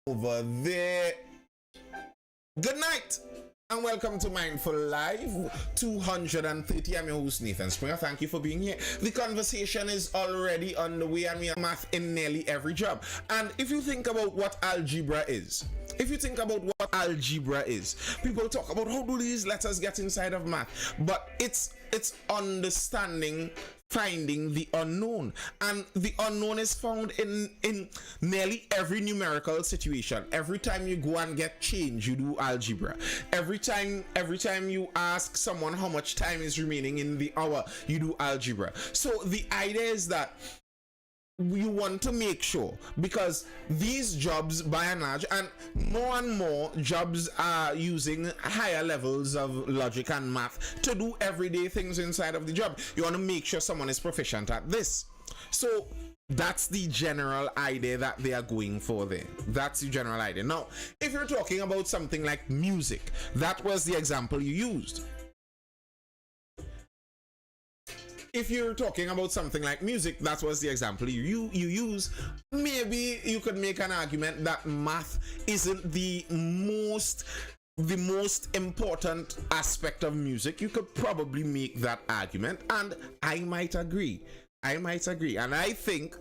over there. Good night and welcome to Mindful Live 230. I'm your host Nathan Springer. Thank you for being here. The conversation is already on the way and we have math in nearly every job. And if you think about what algebra is, people talk about how do these letters get inside of math, but it's understanding, finding the unknown, and the unknown is found in nearly every numerical situation. Every time you go and get change, you do algebra. Every time you ask someone how much time is remaining in the hour, you do algebra. So the idea is that you want to make sure, because these jobs by and large, and more jobs are using higher levels of logic and math to do everyday things inside of the job. You want to make sure someone is proficient at this. So that's the general idea that they are going for there. That's the general idea. Now, if you're talking about something like music, that was the example you used. If you're talking about something like music, that was the example you use. Maybe you could make an argument that math isn't the most important aspect of music. You could probably make that argument, and I might agree. And I think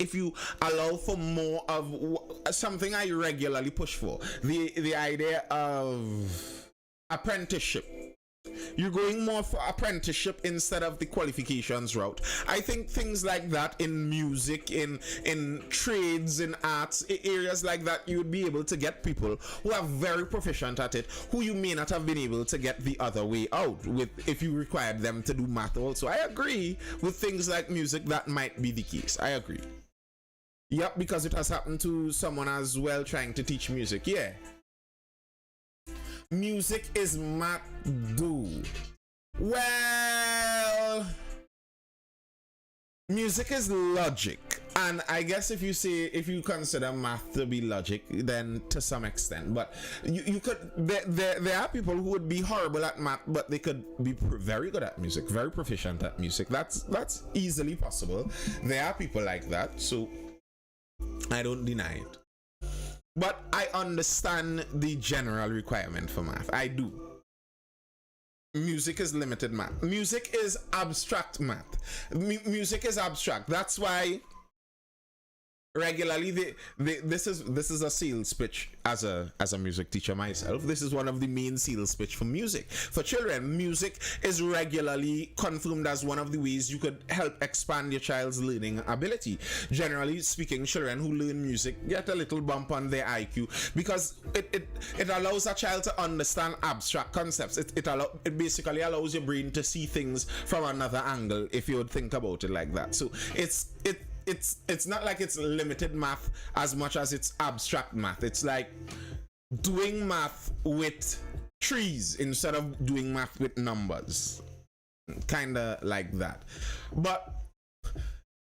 if you allow for more of something I regularly push for, the idea of apprenticeship. You're going more for apprenticeship instead of the qualifications route. I think things like that in music, in trades, in arts, areas like that, you would be able to get people who are very proficient at it, who you may not have been able to get the other way out with if you required them to do math also. I agree with things like music, that might be the case. I agree. Yep, because it has happened to someone as well trying to teach music. Yeah. Music is math do. Well, music is logic, and I guess if you consider math to be logic, then to some extent, but you could there are people who would be horrible at math, but they could be very good at music, very proficient at music. That's easily possible. There are people like that, so I don't deny it. But I understand the general requirement for math. I do. Music is limited math. Music is abstract math. Music is abstract. That's why regularly this is a sales pitch. As a music teacher myself, this is one of the main sales pitch for music for children. Music is regularly confirmed as one of the ways you could help expand your child's learning ability. Generally speaking, children who learn music get a little bump on their IQ because it allows a child to understand abstract concepts. It basically allows your brain to see things from another angle, if you would think about it like that. So it's not like it's limited math as much as it's abstract math. It's like doing math with trees instead of doing math with numbers, kind of like that. But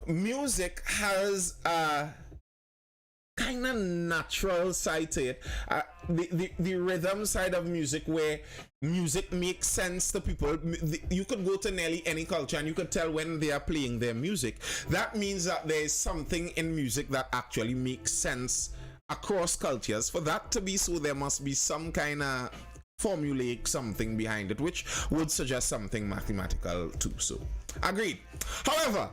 music has a kind of natural side to it, the rhythm side of music, where music makes sense to people. You could go to nearly any culture and you could tell when they are playing their music. That means that there is something in music that actually makes sense across cultures. For that to be so, there must be some kind of formulaic something behind it, which would suggest something mathematical too. So agreed. However,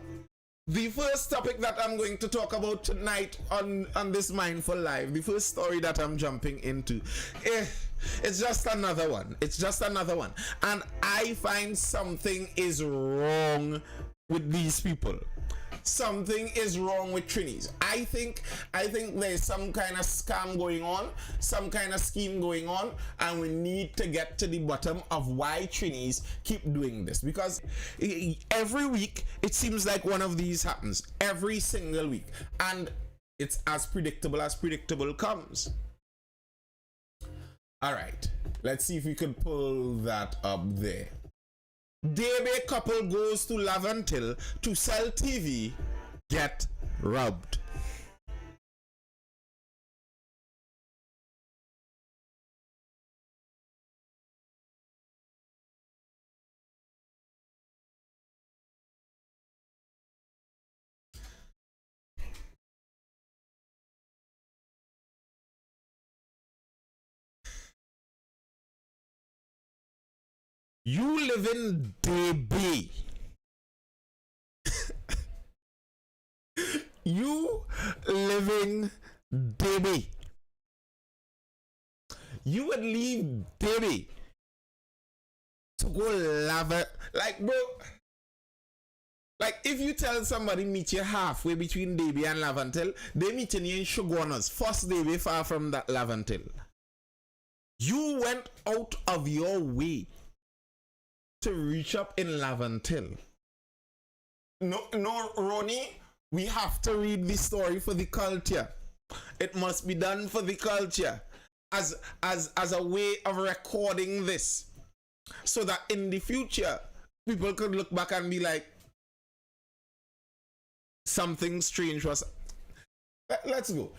the first topic that I'm going to talk about tonight on this Mindful Live, the first story that I'm jumping into, it's just another one. And I find something is wrong with these people. Something is wrong with Trinis. I think there's some kind of scam going on, some kind of scheme going on, and we need to get to the bottom of why Trinis keep doing this. Because every week it seems like one of these happens, every single week, and it's as predictable comes. All right, let's see if we can pull that up there. Debe couple goes to Laventil to sell TV, get robbed. You live in DB. You living DB. You would leave DB to go lava. Like, bro, like if you tell somebody meet you halfway between DB and Lavantil, they meeting you in Shogunas. First DB far from that Lavantil. You went out of your way to reach up in Lavantil. No, Ronnie, we have to read the story for the culture. It must be done for the culture as a way of recording this, so that in the future people could look back and be like, something strange was. Let's go.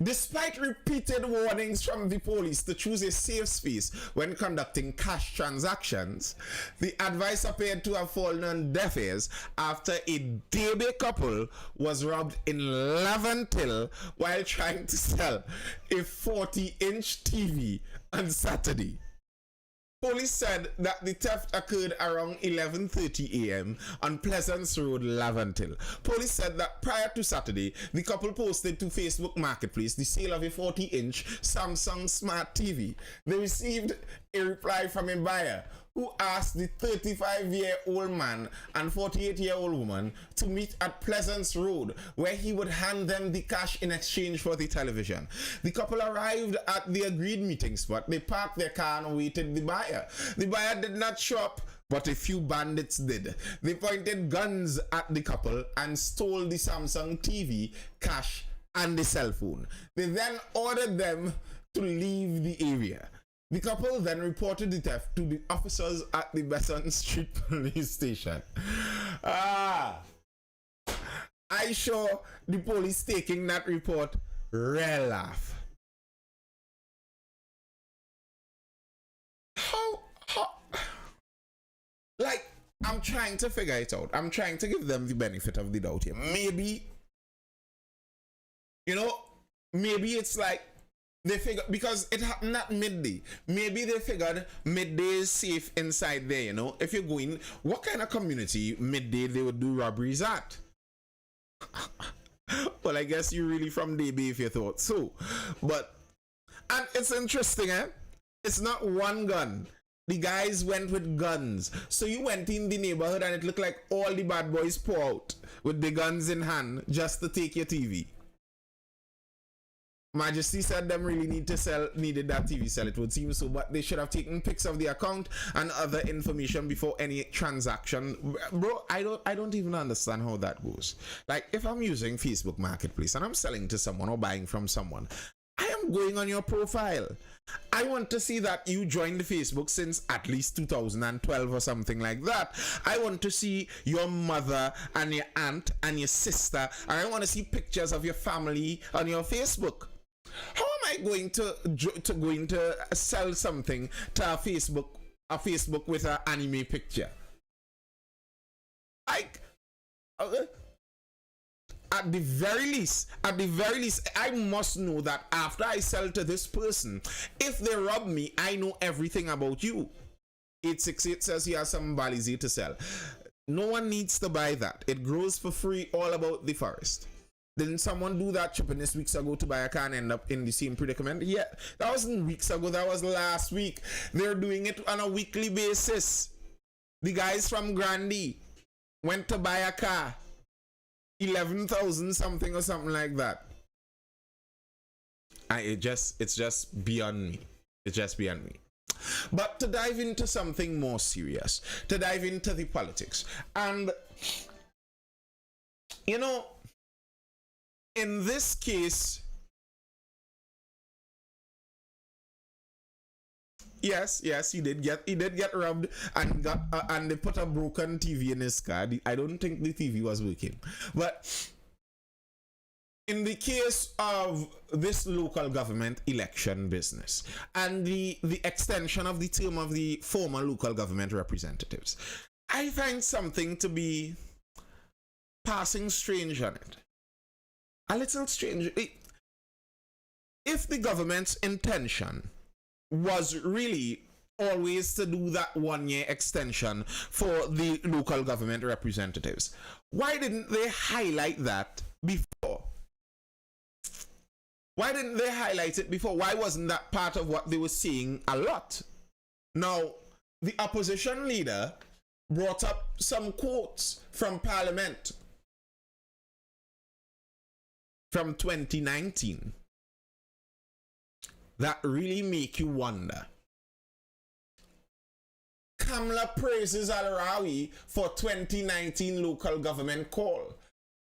Despite repeated warnings from the police to choose a safe space when conducting cash transactions, the advice appeared to have fallen on deaf ears after a Debe couple was robbed in Lavantil while trying to sell a 40-inch TV on Saturday. Police said that the theft occurred around 11:30 a.m. on Pleasance Road, Lavantil. Police said that prior to Saturday, the couple posted to Facebook Marketplace the sale of a 40-inch Samsung Smart TV. They received a reply from a buyer who asked the 35-year-old man and 48-year-old woman to meet at Pleasance Road, where he would hand them the cash in exchange for the television. The couple arrived at the agreed meeting spot. They parked their car and awaited the buyer. The buyer did not show up, but a few bandits did. They pointed guns at the couple and stole the Samsung TV, cash, and the cell phone. They then ordered them to leave the area. The couple then reported the theft to the officers at the Besson Street police station. I saw the police taking that report real laugh. How, like, I'm trying to figure it out. I'm trying to give them the benefit of the doubt here. Maybe, maybe it's like, they figured, because it happened at midday. Maybe they figured midday is safe inside there, If you're going, what kind of community midday they would do robberies at? Well, I guess you're really from DB if you thought so. But, and it's interesting, It's not one gun. The guys went with guns. So you went in the neighborhood and it looked like all the bad boys pour out with the guns in hand just to take your TV. Majesty said them really needed that TV sell, it would seem so, but they should have taken pics of the account and other information before any transaction. Bro, I don't even understand how that goes. Like, if I'm using Facebook Marketplace and I'm selling to someone or buying from someone, I am going on your profile. I want to see that you joined Facebook since at least 2012 or something like that. I want to see your mother and your aunt and your sister, and I want to see pictures of your family on your Facebook. How am I going to sell something to a Facebook with an anime picture? Like, at the very least, I must know that after I sell to this person, if they rob me, I know everything about you. 868 says he has some balizi to sell. No one needs to buy that. It grows for free all about the forest. Didn't someone do that chippiness weeks ago to buy a car and end up in the same predicament? Yeah, that wasn't weeks ago, that was last week. They're doing it on a weekly basis. The guys from Grandy went to buy a car, 11,000 something or something like that. It's just beyond me. It's just beyond me. But to dive into something more serious, to dive into the politics, and in this case, yes, he did get robbed and and they put a broken TV in his car. I don't think the TV was working. But in the case of this local government election business and the extension of the term of the former local government representatives, I find something to be passing strange on it. A little strange. If the government's intention was really always to do that 1 year extension for the local government representatives. Why didn't they highlight that before? Why didn't they highlight it before? Why wasn't that part of what they were seeing a lot? Now, the opposition leader brought up some quotes from Parliament from 2019 that really make you wonder. Kamla praises Al-Rawi for 2019 local government call.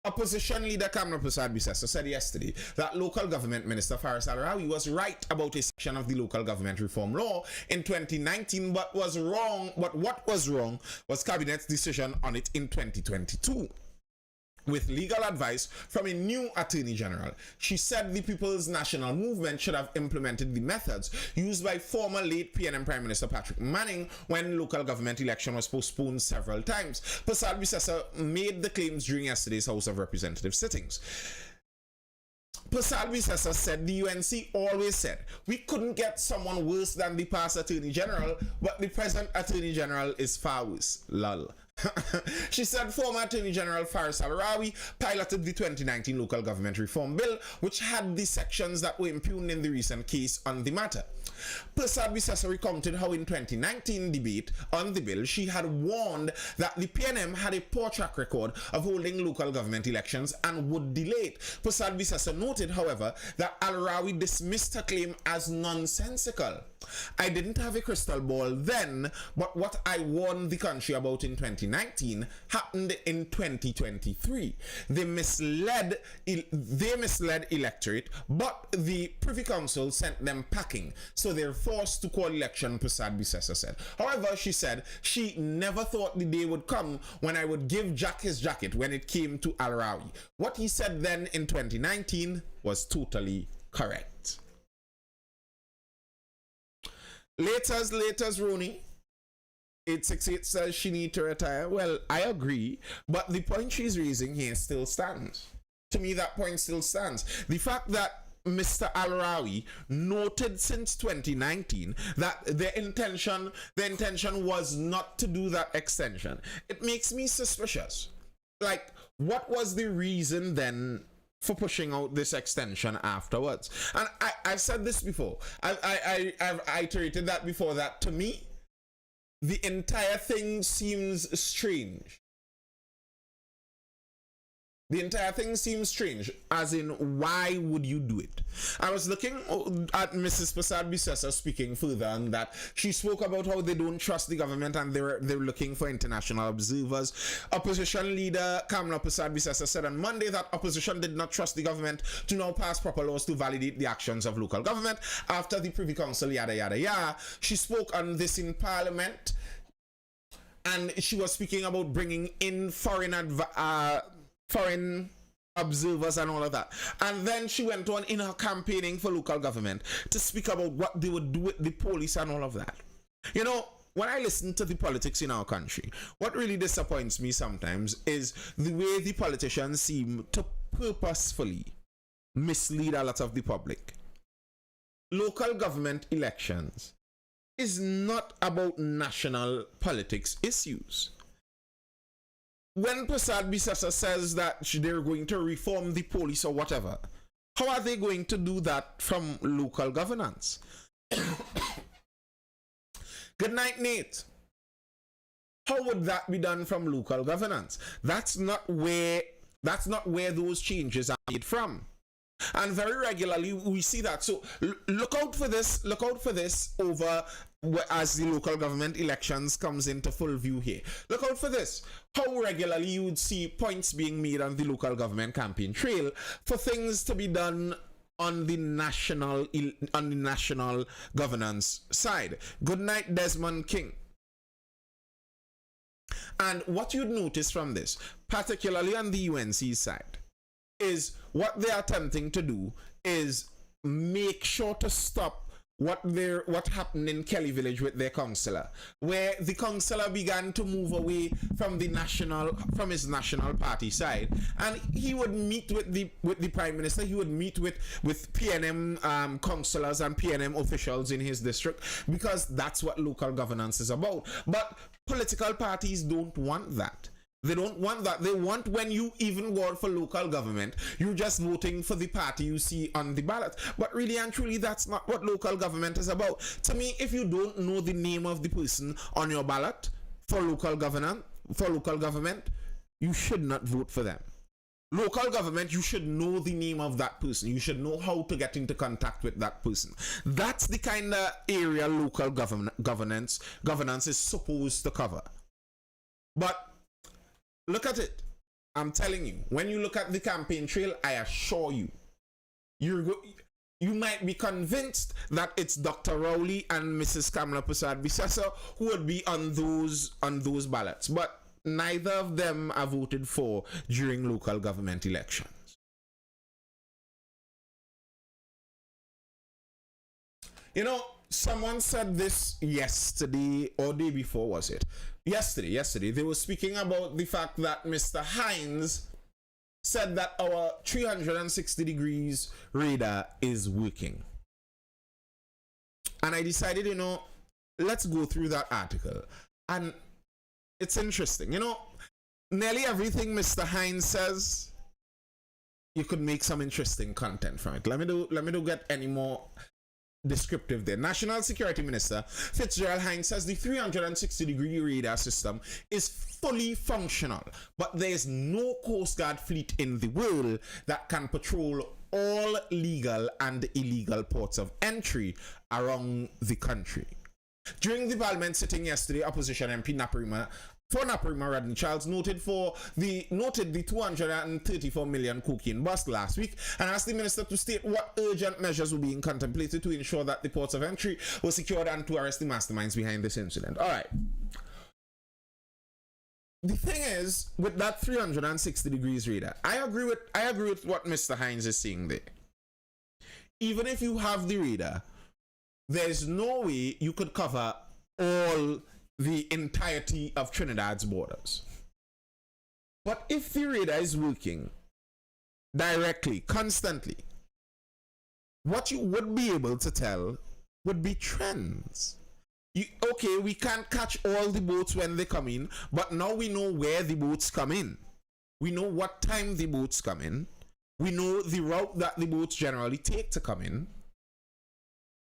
Opposition leader Kamla Prasad-Bissessar said yesterday that local government minister Faris Al-Rawi was right about a section of the local government reform law in 2019, but what was wrong was cabinet's decision on it in 2022. With legal advice from a new Attorney General, she said the People's National Movement should have implemented the methods used by former late PNM Prime Minister Patrick Manning when local government election was postponed several times. Prasad-Bissessar made the claims during yesterday's House of Representatives sittings. Prasad-Bissessar said the UNC always said we couldn't get someone worse than the past Attorney General, but the present Attorney General is far worse. Lol. She said former Attorney General Faris Al-Rawi piloted the 2019 local government reform bill, which had the sections that were impugned in the recent case on the matter. Prasad-Bissessar recounted how in 2019 debate on the bill, she had warned that the PNM had a poor track record of holding local government elections and would delay it. Prasad-Bissessar noted, however, that Al-Rawi dismissed her claim as nonsensical. I didn't have a crystal ball then, but what I warned the country about in 2019 happened in 2023. They misled electorate, but the Privy Council sent them packing, so they're forced to call election, Prasad-Bissessar said. However, she said she never thought the day would come when I would give Jack his jacket when it came to Al-Rawi. What he said then in 2019 was totally correct. Laters, Rooney. 868 says she need to retire. Well, I agree, but the point she's raising here still stands. To me, that point still stands. The fact that Mr. Al-Rawi noted since 2019 that the intention was not to do that extension, it makes me suspicious. Like, what was the reason then for pushing out this extension afterwards? And I've said this before. I've iterated that before, that to me, the entire thing seems strange. The entire thing seems strange, as in, why would you do it? I was looking at Mrs. Prasad-Bissessar speaking further, and that she spoke about how they don't trust the government and they're looking for international observers. Opposition leader Kamla Prasad-Bissessar said on Monday that opposition did not trust the government to now pass proper laws to validate the actions of local government after the Privy Council, yada yada yada. She spoke on this in Parliament, and she was speaking about bringing in foreign observers and all of that. And then she went on in her campaigning for local government to speak about what they would do with the police and all of that. You know, when I listen to the politics in our country, what really disappoints me sometimes is the way the politicians seem to purposefully mislead a lot of the public. Local government elections is not about national politics issues. When Prasad-Bissessar says that they're going to reform the police or whatever, how are they going to do that from local governance? Good night, Nate. How would that be done from local governance? That's not where those changes are made from. And very regularly we see that. So look out for this over as the local government elections comes into full view here. Look out for this. How regularly you would see points being made on the local government campaign trail for things to be done on the national governance side. Good night, Desmond King. And what you'd notice from this, particularly on the UNC side, is what they're attempting to do is make sure to stop what happened in Kelly Village with their councillor, where the councillor began to move away from his national party side, and he would meet with the prime minister. He would meet with PNM councillors and PNM officials in his district, because that's what local governance is about. But political parties don't want that. They don't want that. They want, when you even go out for local government, you're just voting for the party you see on the ballot. But really and truly, that's not what local government is about. To me, if you don't know the name of the person on your ballot for local government, you should not vote for them. Local government, you should know the name of that person. You should know how to get into contact with that person. That's the kind of area local governance is supposed to cover. But look at it. I'm telling you, when you look at the campaign trail, I assure you, you might be convinced that it's Dr. Rowley and Mrs. Kamala Prasad Bisesa who would be on those ballots. But neither of them are voted for during local government elections. You know, someone said this yesterday or day before, was it? Yesterday, they were speaking about the fact that Mr. Hines said that our 360 degrees radar is working. And I decided, you know, let's go through that article. And it's interesting. You know, nearly everything Mr. Hines says, you could make some interesting content from it. Let me do get any more descriptive there. National Security Minister Fitzgerald Hines says the 360-degree radar system is fully functional, but there is no Coast Guard fleet in the world that can patrol all legal and illegal ports of entry around the country. During the Parliament sitting yesterday, opposition MP Naparima Rodney Charles noted the 234 million cocaine bust last week, and asked the minister to state what urgent measures were being contemplated to ensure that the ports of entry were secured and to arrest the masterminds behind this incident. All right. The thing is, with that 360 degrees radar, I agree with what Mr. Hines is saying there. Even if you have the radar, there's no way you could cover all the entirety of Trinidad's borders. But if the radar is working directly, constantly, what you would be able to tell would be trends. Okay, we can't catch all the boats when they come in, but now we know where the boats come in. We know what time the boats come in. We know the route that the boats generally take to come in.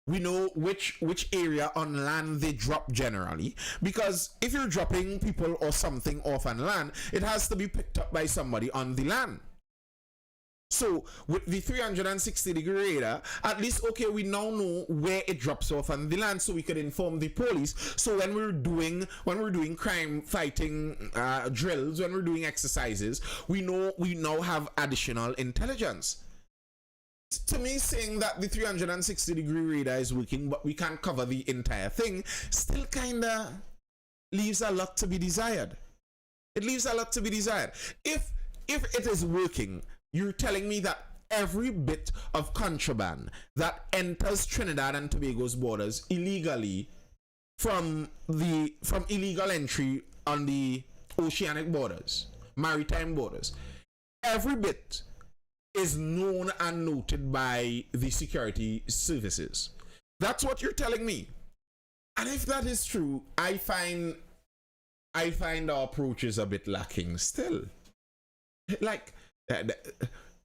We know which area on land they drop generally, because if you're dropping people or something off on land, it has to be picked up by somebody on the land. So with the 360-degree radar, at least, okay, we now know where it drops off on the land, so we could inform the police. So when we're doing crime fighting drills, when we're doing exercises, we now have additional intelligence. To me, saying that the 360-degree radar is working, but we can't cover the entire thing, still kinda leaves a lot to be desired. It leaves a lot to be desired. If it is working, you're telling me that every bit of contraband that enters Trinidad and Tobago's borders illegally from illegal entry on the oceanic borders, maritime borders, every bit is known and noted by the security services. That's what you're telling me. And if that is true, I find our approach is a bit lacking still. Like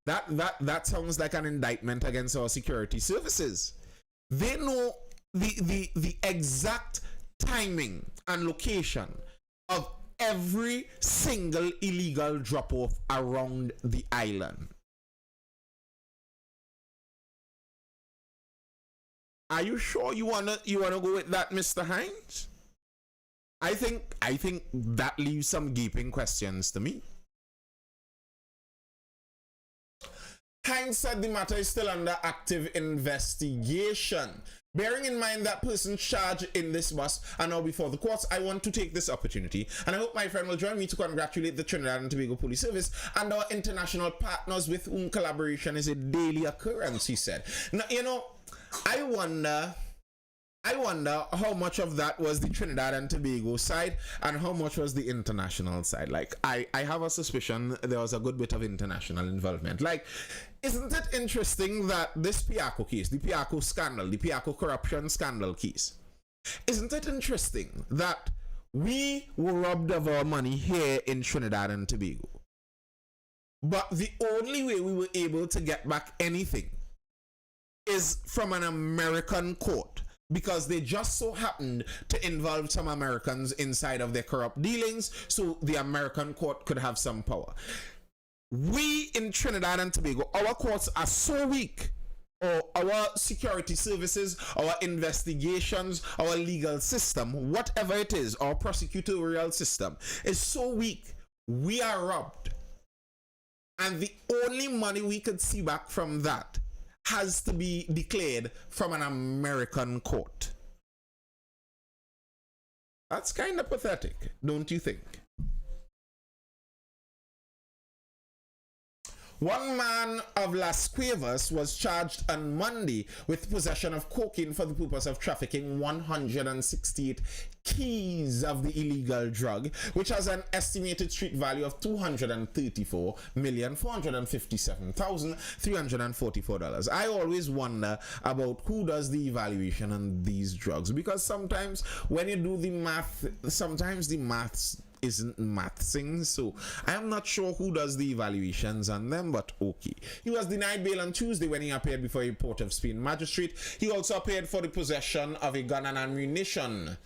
that sounds like an indictment against our security services. They know the exact timing and location of every single illegal drop-off around the island. Are you sure you wanna go with that, Mr. Hines? I think that leaves some gaping questions to me. Hines said the matter is still under active investigation. Bearing in mind that persons charged in this bust are now before the courts, I want to take this opportunity, and I hope my friend will join me to congratulate the Trinidad and Tobago Police Service and our international partners with whom collaboration is a daily occurrence, he said. Now, you know, I wonder I wonder how much of that was the Trinidad and Tobago side and how much was the international side. Like, I have a suspicion there was a good bit of international involvement. Like, isn't it interesting that this Piaco case, the Piaco scandal, the Piaco corruption scandal case, isn't it interesting that we were robbed of our money here in Trinidad and Tobago? But the only way we were able to get back anything is from an American court, because they just so happened to involve some Americans inside of their corrupt dealings, so the American court could have some power. We in Trinidad and Tobago, our courts are so weak, or our security services, our investigations, our legal system, whatever it is, our prosecutorial system is so weak, we are robbed. And the only money we could see back from that has to be declared from an American court. That's kind of pathetic, don't you think? One man of Las Cuevas was charged on Monday with possession of cocaine for the purpose of trafficking 168 keys of the illegal drug, which has an estimated street value of $234,457,344. I always wonder about who does the evaluation on these drugs, because sometimes when you do the math, sometimes the maths isn't mathsing, so I am not sure who does the evaluations on them, but okay. He was denied bail on Tuesday when he appeared before a Port of Spain magistrate. He also appeared for the possession of a gun and ammunition.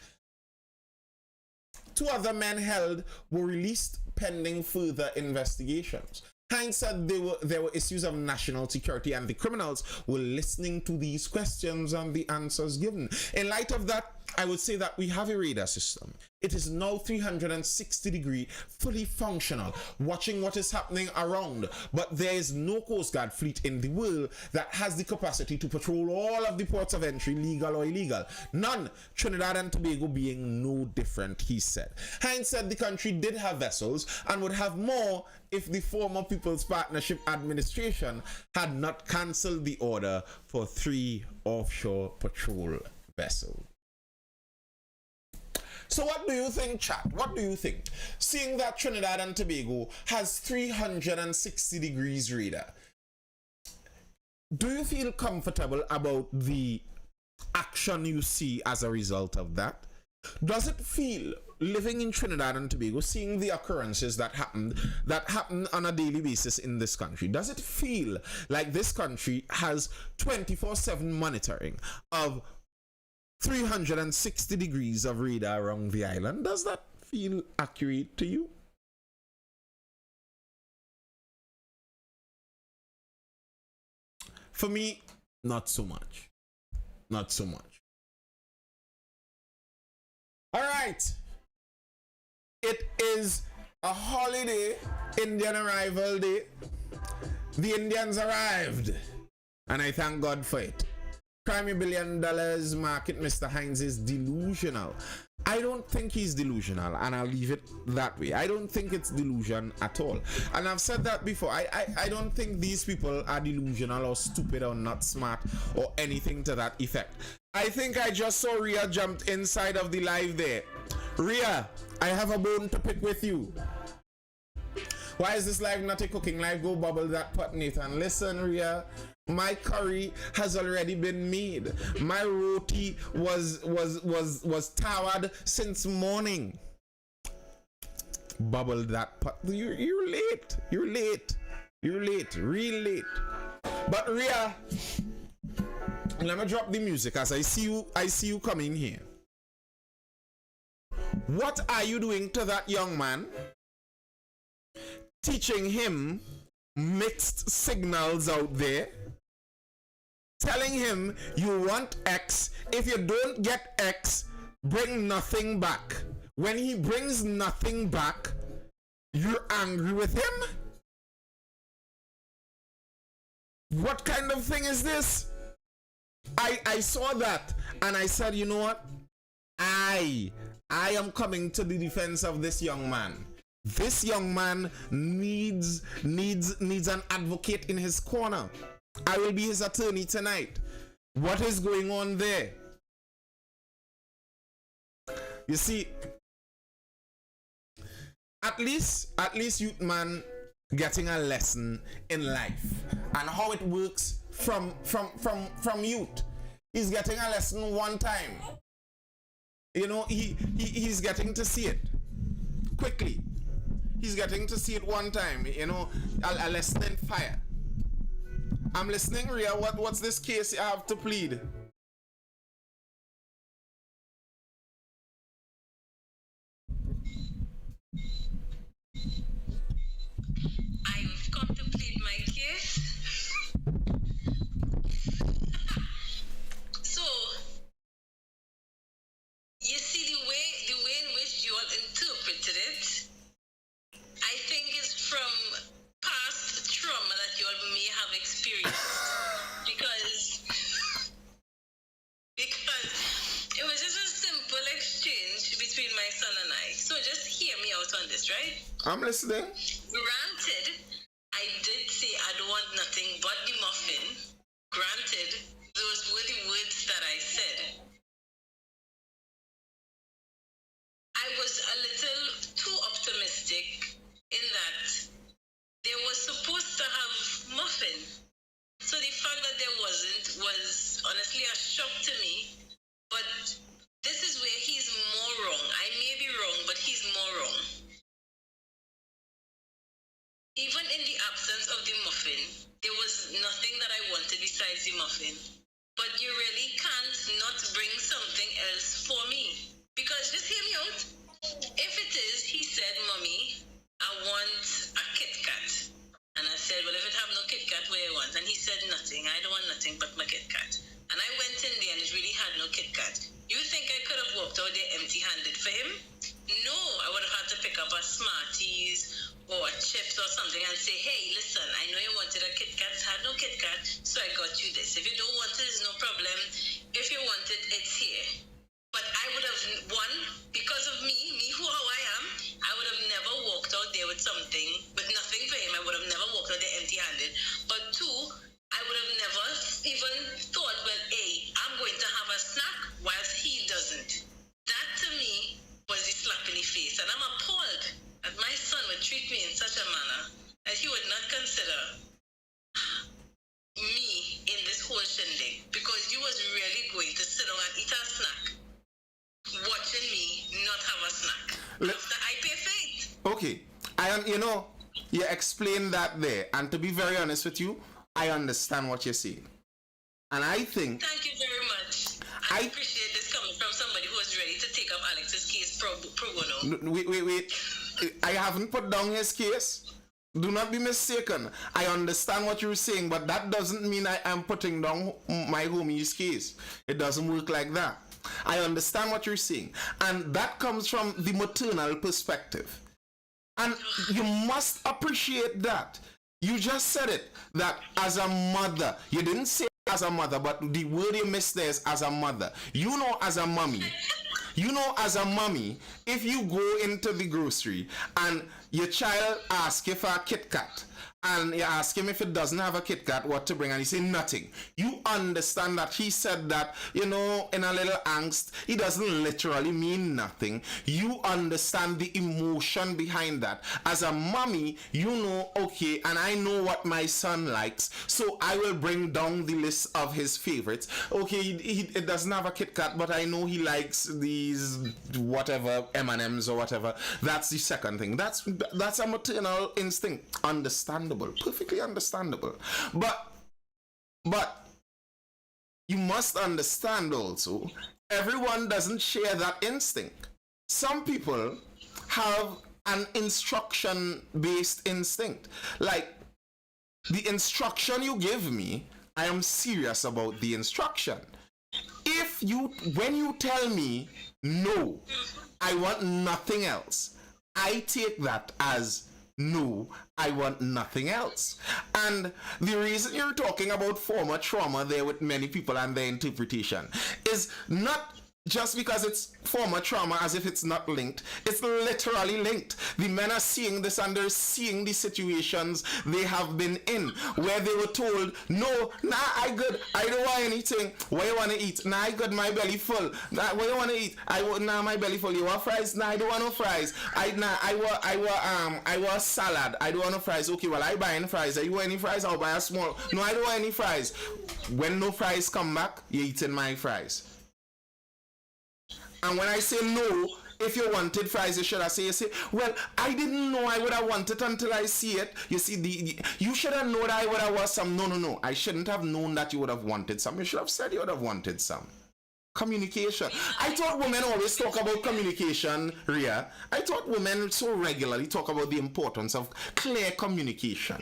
2 other men held were released pending further investigations. Hines said there were issues of national security and the criminals were listening to these questions and the answers given. In light of that, I would say that we have a radar system. It is now 360-degree, fully functional, watching what is happening around. But there is no Coast Guard fleet in the world that has the capacity to patrol all of the ports of entry, legal or illegal. None, Trinidad and Tobago being no different, he said. Hines said the country did have vessels and would have more if the former People's Partnership Administration had not cancelled the order for 3 offshore patrol vessels. So what do you think, chat? What do you think? Seeing that Trinidad and Tobago has 360 degrees radar, do you feel comfortable about the action you see as a result of that? Does it feel, living in Trinidad and Tobago, seeing the occurrences that happen on a daily basis in this country, does it feel like this country has 24/7 monitoring of 360 degrees of radar around the island? Does that feel accurate to you? For me, not so much. Not so much. All right. It is a holiday, Indian arrival day. The Indians arrived, and I thank God for it. Crime $1 billion market, Mr. Hines is delusional. I don't think he's delusional, and I'll leave it that way. I don't think it's delusion at all. And I've said that before. I don't think these people are delusional or stupid or not smart or anything to that effect. I think I just saw Rhea jumped inside of the live there. Rhea, I have a bone to pick with you. Why is this live not a cooking live? Go bubble that pot, Nathan. Listen, Rhea, my curry has already been made. My roti was towered since morning. Bubble that pot. You're late. You're late. You're late. Real late. But Rhea, let me drop the music as I see you coming here. What are you doing to that young man? Teaching him mixed signals out there, telling him you want X. If you don't get X, bring nothing back. When he brings nothing back, you're angry with him? What kind of thing is this? I saw that and I said, you know what? I am coming to the defense of this young man. This young man needs an advocate in his corner. I will be his attorney tonight. What is going on there? You see, at least youth man getting a lesson in life and how it works from youth. He's getting a lesson one time. You know, he's getting to see it quickly. He's getting to see it one time. You know, a lesson in fire. I'm listening, Ria. What's this case you have to plead? I've come to plead my case. So, you see the way in which you all interpreted it, I think is from past trauma that you all may have experienced. because it was just a simple exchange between my son and I. So just hear me out on this, right? I'm listening. Granted, I did say I don't want nothing but the muffin. Granted, those were the words that I said. I was a little too optimistic in that there was supposed to have muffin. So the fact that there wasn't was honestly a shock to me. But this is where he's more wrong. I may be wrong, but he's more wrong. Even in the absence of the muffin, there was nothing that I wanted besides the muffin. But you really can't not bring something else for me. Because just hear me out. If it is, he said, Mommy, I want a Kit Kat. And I said, well, if it have no Kit Kat, what do you want? And he said, nothing. I don't want nothing but my Kit Kat. And I went in there and it really had no Kit Kat. You think I could have walked out there empty-handed for him? No, I would have had to pick up a Smarties or a chips or something and say, hey, listen, I know you wanted a Kit Kat. It had no Kit Kat, so I got you this. If you don't want it, it's no problem. If you want it, it's here. But I would have, one, because of me how I am, I would have never walked out there with something, with nothing for him. I would have never walked out there empty-handed. But two, I would have never even thought, well, hey, I'm going to have a snack whilst he doesn't. That to me was the slap in the face. And I'm appalled that my son would treat me in such a manner that he would not consider me in this whole shindig, because you was really going to sit down and eat a snack watching me not have a snack after I pay for it. Okay, you know, you explained that there, and to be very honest with you, I understand what you're saying, and I think. Thank you very much. I appreciate this coming from somebody who is ready to take up Alex's case pro bono. Wait. I haven't put down his case. Do not be mistaken. I understand what you're saying, but that doesn't mean I am putting down my homie's case. It doesn't work like that. I understand what you're saying, and that comes from the maternal perspective, and you must appreciate that. You just said it, that as a mother, you didn't say as a mother, but the word you missed there is as a mother. You know, as a mommy, if you go into the grocery and your child asks you for a Kit Kat, and you ask him if it doesn't have a Kit Kat, what to bring, and he say nothing. You understand that he said that, you know, in a little angst. He doesn't literally mean nothing. You understand the emotion behind that. As a mommy, you know, okay, and I know what my son likes, so I will bring down the list of his favorites. Okay, it doesn't have a Kit Kat, but I know he likes these whatever M&Ms or whatever. That's the second thing. That's a maternal instinct. Understandable. Perfectly understandable. But you must understand also, everyone doesn't share that instinct. Some people have an instruction-based instinct. Like, the instruction you give me, I am serious about the instruction. When you tell me, no, I want nothing else, I take that as, no, I want nothing else. And the reason you're talking about former trauma there with many people and their interpretation is not just because it's former trauma as if it's not linked, it's literally linked. The men are seeing this and they're seeing the situations they have been in where they were told, no, nah, I good, I don't want anything. What you want to eat? Nah, I good, my belly full. Nah, what you want to eat? Nah, my belly full. You want fries? Nah, I don't want no fries. I want salad. I don't want no fries. Okay, well, I buy any fries. You want any fries? I'll buy a small. No, I don't want any fries. When no fries come back, you're eating my fries. And when I say no, if you wanted fries, you should have said, you say, well, I didn't know I would have wanted until I see it. You see, you should have known I would have want some. No. I shouldn't have known that you would have wanted some. You should have said you would have wanted some. Communication. I thought women always talk about communication, Ria. I thought women so regularly talk about the importance of clear communication.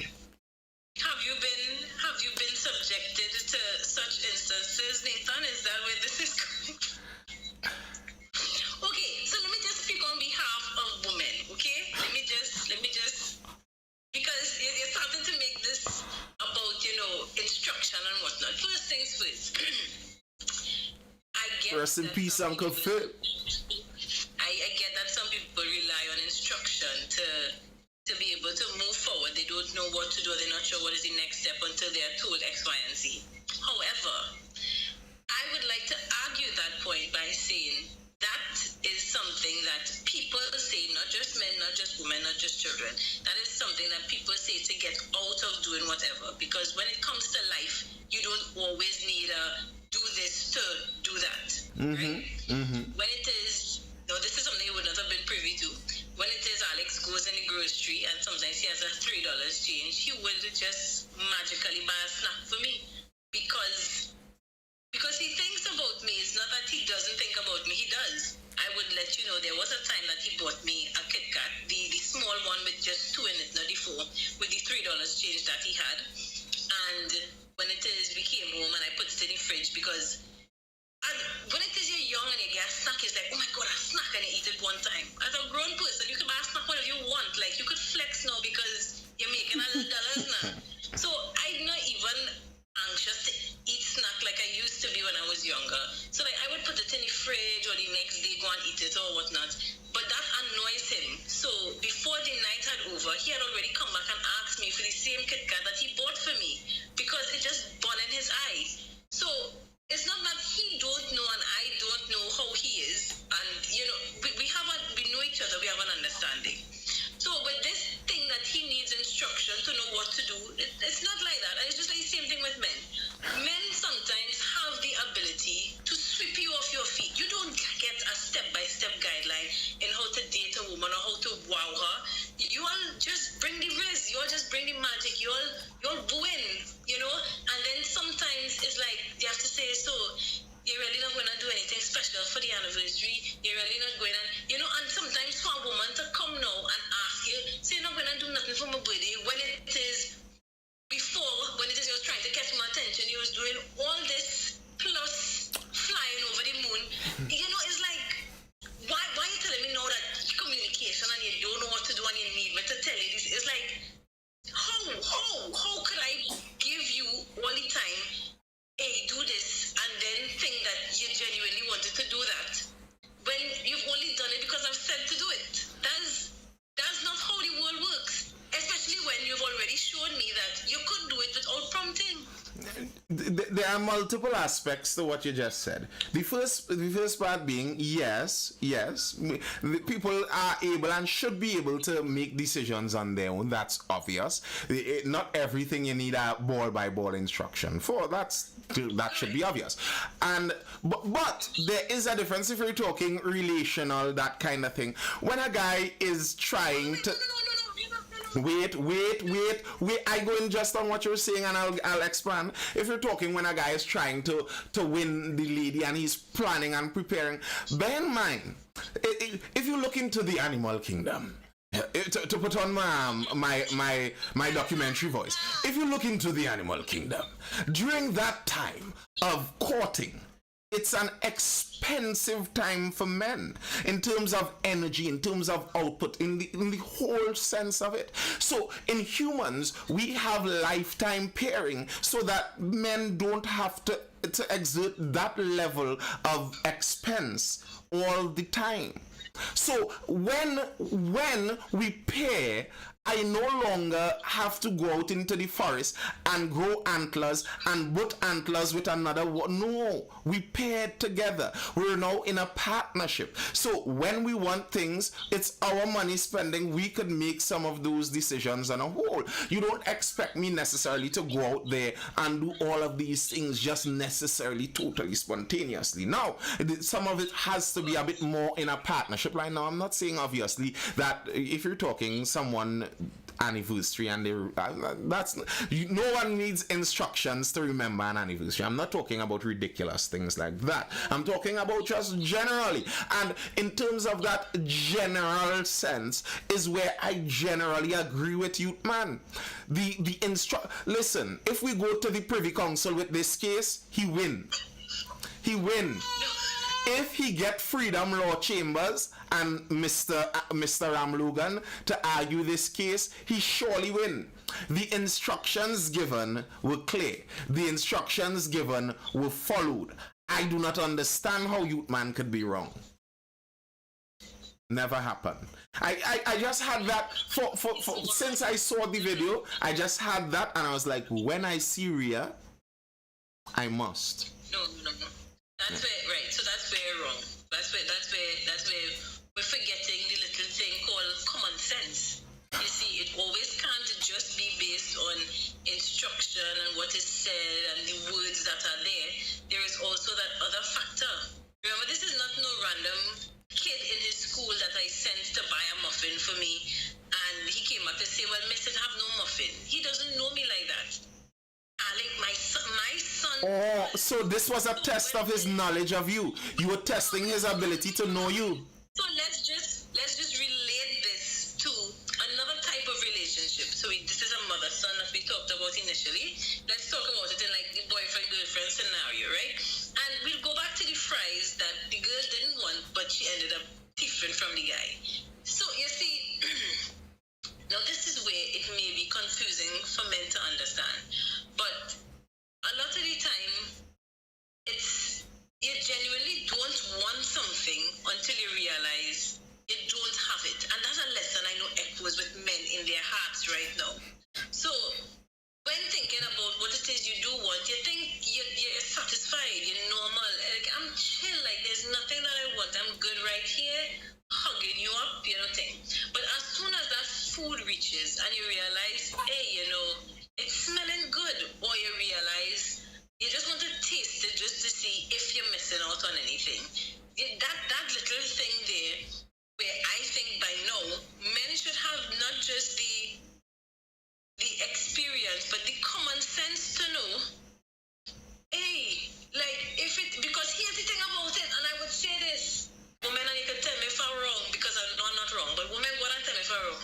Have you been subjected to such instances, Nathan? Is that where this is coming from? Okay, so let me just speak on behalf of women, okay? Let me just because you're starting to make this about, instruction and whatnot. First things first. I get Rest in peace, Uncle Phil. I get that some people rely on instruction to be able to move forward. They don't know what to do. They're not sure what is the next step until they are told X, Y, and Z. However, I would like to argue that point by saying that is something that people say, not just men, not just women, not just children. That is something that people say to get out of doing whatever. Because when it comes to life, you don't always need a do this to do that. Right? When it is, this is something you would not have been privy to. When it is Alex goes in the grocery and sometimes he has a $3 change, he will just magically buy a snack for me because he thinks about me. It's not that he doesn't think about me. He does. I would let you know there was a time that he bought me a Kit Kat, the small one with just 2 in it, not the 4, with the $3 change that he had. And when it is, we came home and I put it in the fridge because when it is you're young and you get a snack, it's like, oh my God, a snack, and you eat it one time. As a grown person, you can buy a snack whatever you want. Like, you could flex now because you're making a little dollars now. So I'm not even anxious to eat snack like I used to be when I was younger. So like I would put it in the fridge or the next day go and eat it or whatnot. But that annoys him. So before the night had over, he had already come back and asked me for the same Kit Kat that he bought for me because it just burned in his eyes. So it's not that he don't know and I don't know how he is. And, we know each other, we have an understanding. So with this thing that he needs instruction to know what to do, it's not like that. And it's just like the same thing with men. Men sometimes have the ability to sweep you off your feet. You don't get a step-by-step guideline in how to date a woman or how to wow her. You all just bring the riz, you all just bring the magic, you all win, and then sometimes it's like you have to say, so you're really not going to do anything special for the anniversary, you're really not going to, and sometimes for a woman to come now and ask you, so you're not going to do nothing for my birthday, when it is before, when it is you was trying to catch my attention, you was doing all this plus flying over the moon, it's like, why are you telling me now that communication and you don't know what to do and you need me to tell you this? It's like, how could I give you all the time, hey, do this, and then think that you genuinely wanted to do that when you've only done it because I've said to do it? That's not how the world works, especially when you've already shown me that you could do it without prompting. There are multiple aspects to what you just said. The first part being yes, people are able and should be able to make decisions on their own. That's obvious. Not everything you need a ball by ball instruction for. That should be obvious. But there is a difference if you're talking relational, that kind of thing. When a guy is trying to. Wait. I go in just on what you're saying and I'll expand. If you're talking when a guy is trying to win the lady and he's planning and preparing, bear in mind, if you look into the animal kingdom, to put on my documentary voice, if you look into the animal kingdom, during that time of courting, it's an expensive time for men in terms of energy, in terms of output, in the whole sense of it. So in humans, we have lifetime pairing so that men don't have to to exert that level of expense all the time. So when we pay, I no longer have to go out into the forest and grow antlers and put antlers with another one. No, we paired together. We're now in a partnership. So when we want things, it's our money spending. We could make some of those decisions on a whole. You don't expect me necessarily to go out there and do all of these things just necessarily totally spontaneously. Now, some of it has to be a bit more in a partnership. Right now, I'm not saying obviously that if you're talking someone anniversary and that's no one needs instructions to remember an anniversary. I'm not talking about ridiculous things like that. I'm talking about just generally, and in terms of that general sense is where I generally agree with you, man. Listen, if we go to the Privy Council with this case, he win. If he get Freedom Law Chambers and Mr. Ramlogan to argue this case, he surely win. The instructions given were clear. The instructions given were followed. I do not understand how Youth Man could be wrong. Never happened. I just had that for since I saw the video, I just had that and I was like, when I see Rhea, I must. No. That's where, right, so that's where you're wrong. That's where we're forgetting the little thing called common sense. You see, it always can't just be based on instruction and what is said and the words that are there. There is also that other factor. Remember, this is not no random kid in his school that I sent to buy a muffin for me, and he came up to say, well, miss, it have no muffin. He doesn't know me like that. Like my son. Oh, so this was a test of his knowledge of you. You were testing his ability to know you. So let's just relate this to another type of relationship. So this is a mother-son that we talked about initially. Let's talk about it in like the boyfriend-girlfriend scenario, right? And we'll go back to the fries that the girl didn't want, but she ended up different from the guy. So you see, now this is where it may be confusing for men to understand. But a lot of the time, it's you genuinely don't want something until you realize you don't have it. And that's a lesson I know echoes with men in their hearts right now. So when thinking about what it is you do want, you think you're satisfied, you're normal. Like, I'm chill, like there's nothing that I want. I'm good right here, hugging you up, thing. But as soon as that food reaches and you realize, hey, it's smelling good, or you realize you just want to taste it just to see if you're missing out on anything. That little thing there, where I think by now, men should have not just the experience, but the common sense to know, hey, like because here's the thing about it, and I would say this, women, and you can tell me if I'm wrong, because I know I'm not wrong, but women, go and tell me if I'm wrong.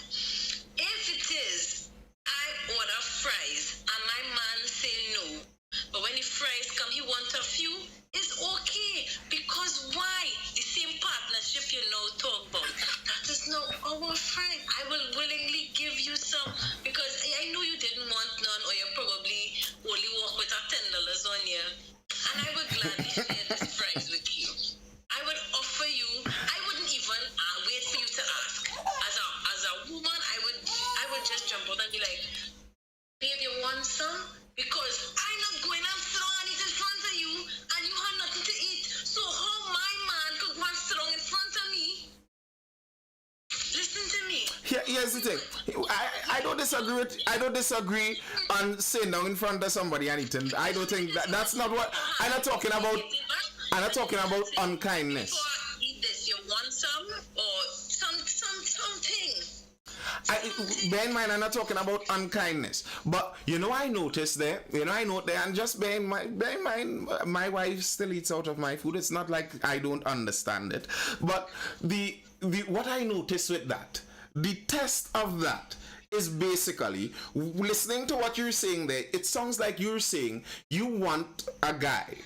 If it is, I order fries and my man say no, but when the fries come, he wants a few, it's okay. Because why? The same partnership you now talk about. That is now our friend. I will willingly give you some, because I know you didn't want none, or you probably only walk with a $10 on you, and I would gladly share this fries with you. I would offer you, I wouldn't even wait for you to ask. As a woman, I would just jump out and be like, babe, you want some? Because I'm not going and sit down and eat in front of you, and you have nothing to eat. So how my man could go and sit down in front of me? Listen to me. Here's the thing. I don't disagree on sitting down in front of somebody and eating. I don't think that's not what I'm not talking about. I'm not talking about unkindness. Before I eat this, you want some or something? Bear in mind, I'm not talking about unkindness, but I noticed there, and just bear in mind, my wife still eats out of my food. It's not like I don't understand it, but the what I noticed with that, the test of that is basically listening to what you're saying there. It sounds like you're saying you want a guy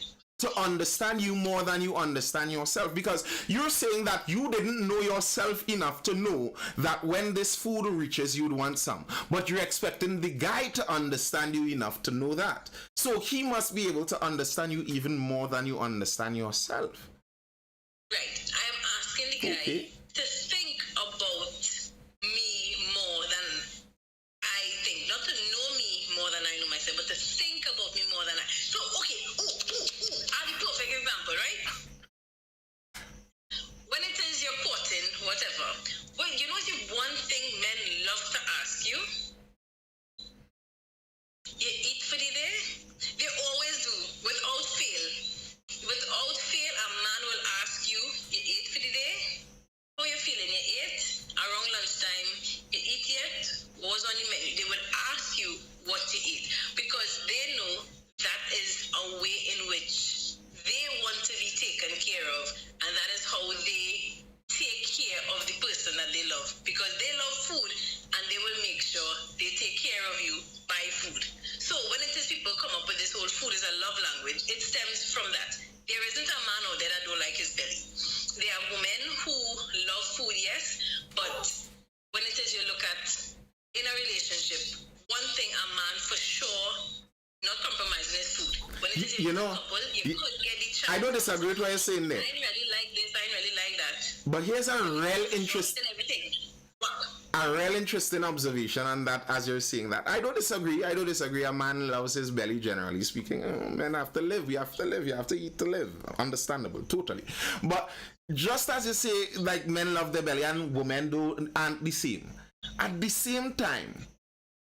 to understand you more than you understand yourself, because you're saying that you didn't know yourself enough to know that when this food reaches you'd want some, but you're expecting the guy to understand you enough to know that, so he must be able to understand you even more than you understand yourself. Right. I am asking the guy to think about me more than I think. Not to know me more than I know myself, but to think about me more than I. So, okay. I'll the perfect example, right? When it is you're courting, whatever. Well, you know the one thing men love to ask you? You eat for the day? They always do, without fail. Without fail, a man will ask you, you ate for the day? How you feeling? You ate? Around lunchtime, you eat yet? What was on the menu? They would ask you what you eat, because they know that is a way in which they want to be taken care of, and that is how they take care of the person that they love, because they love food and they will make sure they take care of you by food. So when it is people come up with this whole food is a love language, it stems from that. There isn't a man out there that don't like his belly. There are women who love food, yes, but when it is you look at in a relationship, one thing a man for sure not compromising his food. When it is a couple, you could get the chance. I don't disagree with what you're saying there. I ain't really like this, I ain't really like that. But here's a real interesting observation, and that as you're saying that, I don't disagree. A man loves his belly, generally speaking. Men have to live. You have to live. You have to eat to live. Understandable, totally. But just as you say, like men love their belly and women do, and the same. At the same time,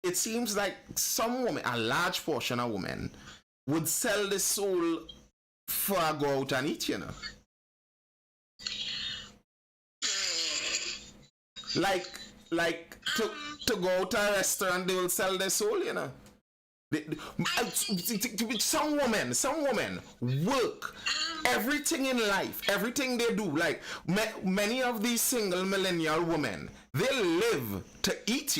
it seems like some women, a large portion of women, would sell the soul for a go out and eat, Like to go to a restaurant, they will sell their soul, Some women work everything in life, everything they do. Like many of these single millennial women, they live to eat,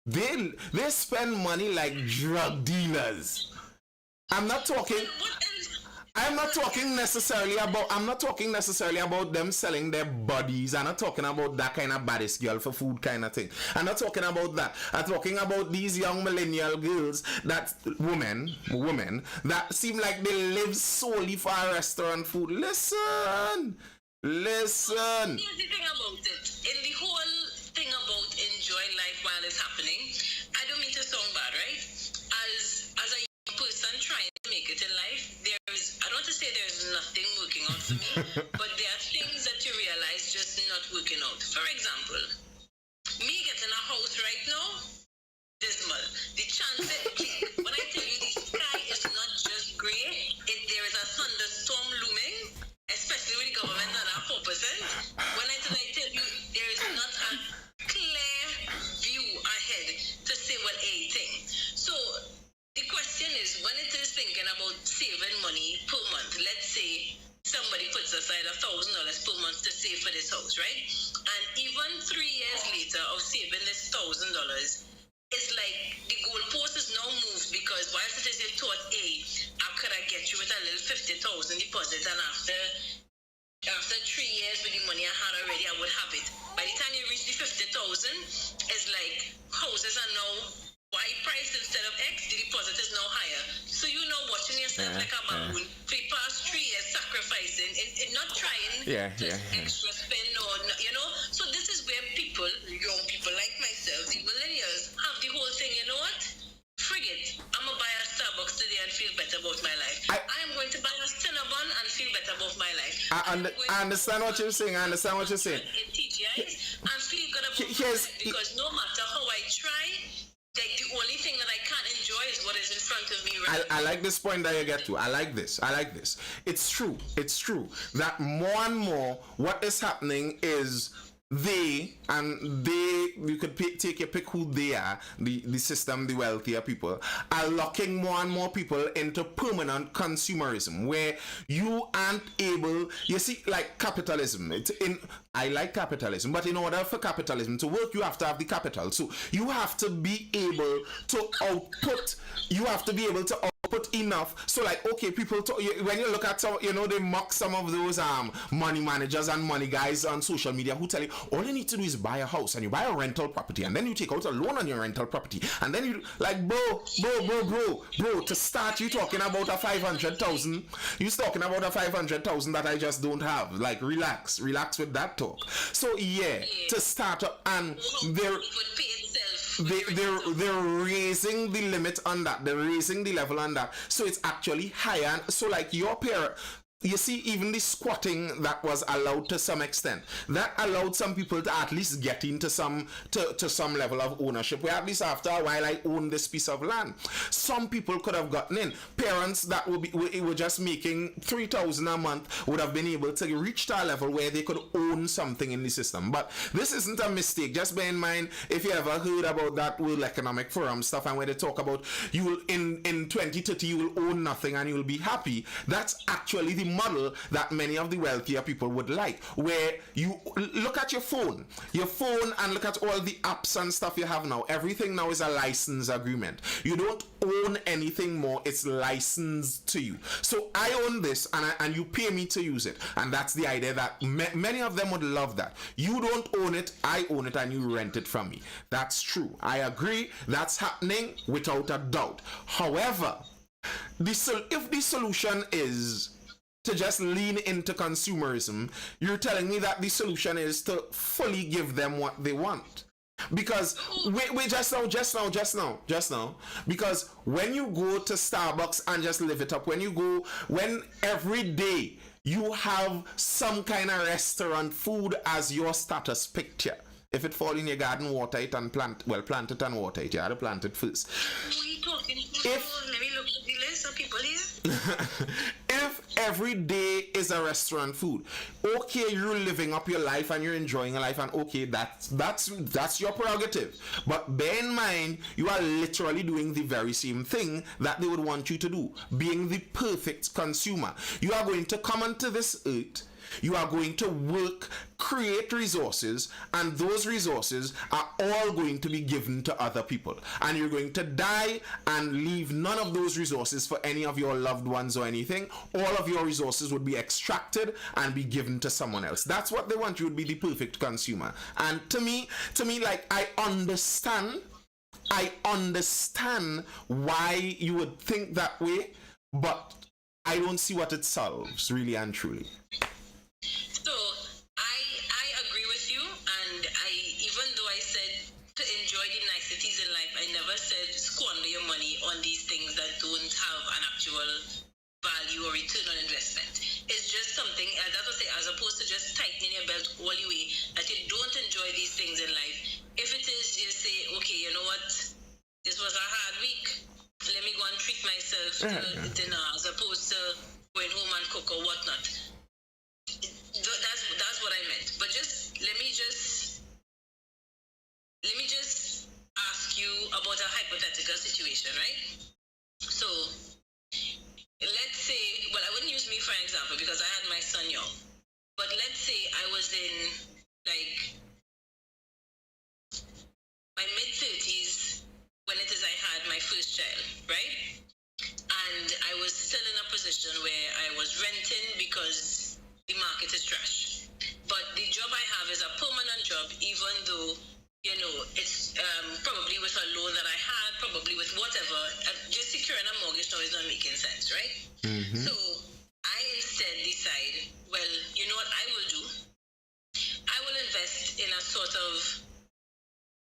They spend money like drug dealers. I'm not talking necessarily about them selling their bodies. I'm not talking about that kind of baddest girl for food kind of thing. I'm not talking about that. I'm talking about these young millennial girls, women that seem like they live solely for restaurant food. Listen. Here's the thing about it. In the whole thing about enjoy life while it's happening, I don't mean to sound bad, right? As a young person trying to make it in life, I don't want to say there's nothing working out for me, but there are things that you realize just not working out. For example, me getting a house right now, dismal. The chances, when I tell you the sky is not just gray, there is a thunderstorm looming, especially with the government at 4%. When I tell you there is not a clear view ahead to say what a thing. So the question is, when it is thinking about saving money per month, let's say somebody puts aside $1,000 per month to save for this house, right? And even 3 years later of saving this $1,000, it's like the goalpost is now moved, because whilst it is you thought, I could get you with a little 50,000 deposit, and after 3 years with the money I had already, I would have it. By the time you reach the 50,000, it's like houses are now Y price instead of X, the deposit is now higher. So you know watching yourself like a baboon for the past 3 years sacrificing and not trying to extra spend or So this is where young people like myself, the millennials, have the whole thing, you know what? Frig it. I'm gonna buy a Starbucks today and feel better about my life. I am going to buy a Cinnabon and feel better about my life. I understand what you're saying. In TGIs and feel good about my life, because no matter how I try, like the only thing that I can't enjoy is what is in front of me right now. I like this point that you get to. I like this. It's true that more and more what is happening is you could take your pick who they are, the system, the wealthier people, are locking more and more people into permanent consumerism, where you aren't able, you see, like capitalism. I like capitalism, but in order for capitalism to work, you have to have the capital. So you have to be able to output put enough. So like, okay, people talk, when you look at some, they mock some of those money managers and money guys on social media who tell you all you need to do is buy a house, and you buy a rental property, and then you take out a loan on your rental property, and then you like, bro, to start, you talking about a 500,000. You're talking about a 500,000 that I just don't have. Like, relax with that talk. So yeah, to start up, and they're raising the limit on that. They're raising the level on that. So it's actually higher. So like your parent, you see, even the squatting that was allowed to some extent, that allowed some people to at least get into some level of ownership, where at least after a while I own this piece of land. Some people could have gotten in. Parents that were just making $3,000 a month would have been able to reach that level where they could own something in the system. But this isn't a mistake. Just bear in mind, if you ever heard about that World Economic Forum stuff, and where they talk about you will in 2030 you will own nothing and you will be happy, that's actually the model that many of the wealthier people would like, where you look at your phone and look at all the apps and stuff you have now. Everything now is a license agreement. You don't own anything more. It's licensed to you. So I own this, and you pay me to use it. And that's the idea that many of them would love that. You don't own it, I own it, and you rent it from me. That's true. I agree. That's happening without a doubt. However, if the solution is to just lean into consumerism, you're telling me that the solution is to fully give them what they want. Because wait, just now. Because when you go to Starbucks and just live it up, when every day you have some kind of restaurant food as your status picture. If it fall in your garden, water it and plant it and water it. You had to plant it first. What are you talking about? Let me look at the list of people here. If every day is a restaurant food, okay, you're living up your life and you're enjoying your life, and okay, that's your prerogative. But bear in mind, you are literally doing the very same thing that they would want you to do, being the perfect consumer. You are going to come onto this earth. You are going to work, create resources, and those resources are all going to be given to other people. And you're going to die and leave none of those resources for any of your loved ones or anything. All of your resources would be extracted and be given to someone else. That's what they want. You would be the perfect consumer. And to me, like, I understand why you would think that way, but I don't see what it solves, really and truly. So I agree with you, and even though I said to enjoy the niceties in life, I never said squander your money on these things that don't have an actual value or return on investment. It's just something else. That's what I say, as opposed to just tightening your belt all the way, that you don't enjoy these things in life. If it is, you say, okay, you know what, this was a hard week, let me go and treat myself to dinner, as opposed to going home and cook or whatnot. That's what I meant. But let me just ask you about a hypothetical situation, right? So let's say, well, I wouldn't use me for an example because I had my son young. But let's say I was in like my mid-30s when it is I had my first child, right? And I was still in a position where I was renting because the market is trash. But the job I have is a permanent job, even though, it's probably with a loan that I had, probably with whatever. Just securing a mortgage now is not making sense, right? Mm-hmm. So I instead decide, well, you know what I will do? I will invest in a sort of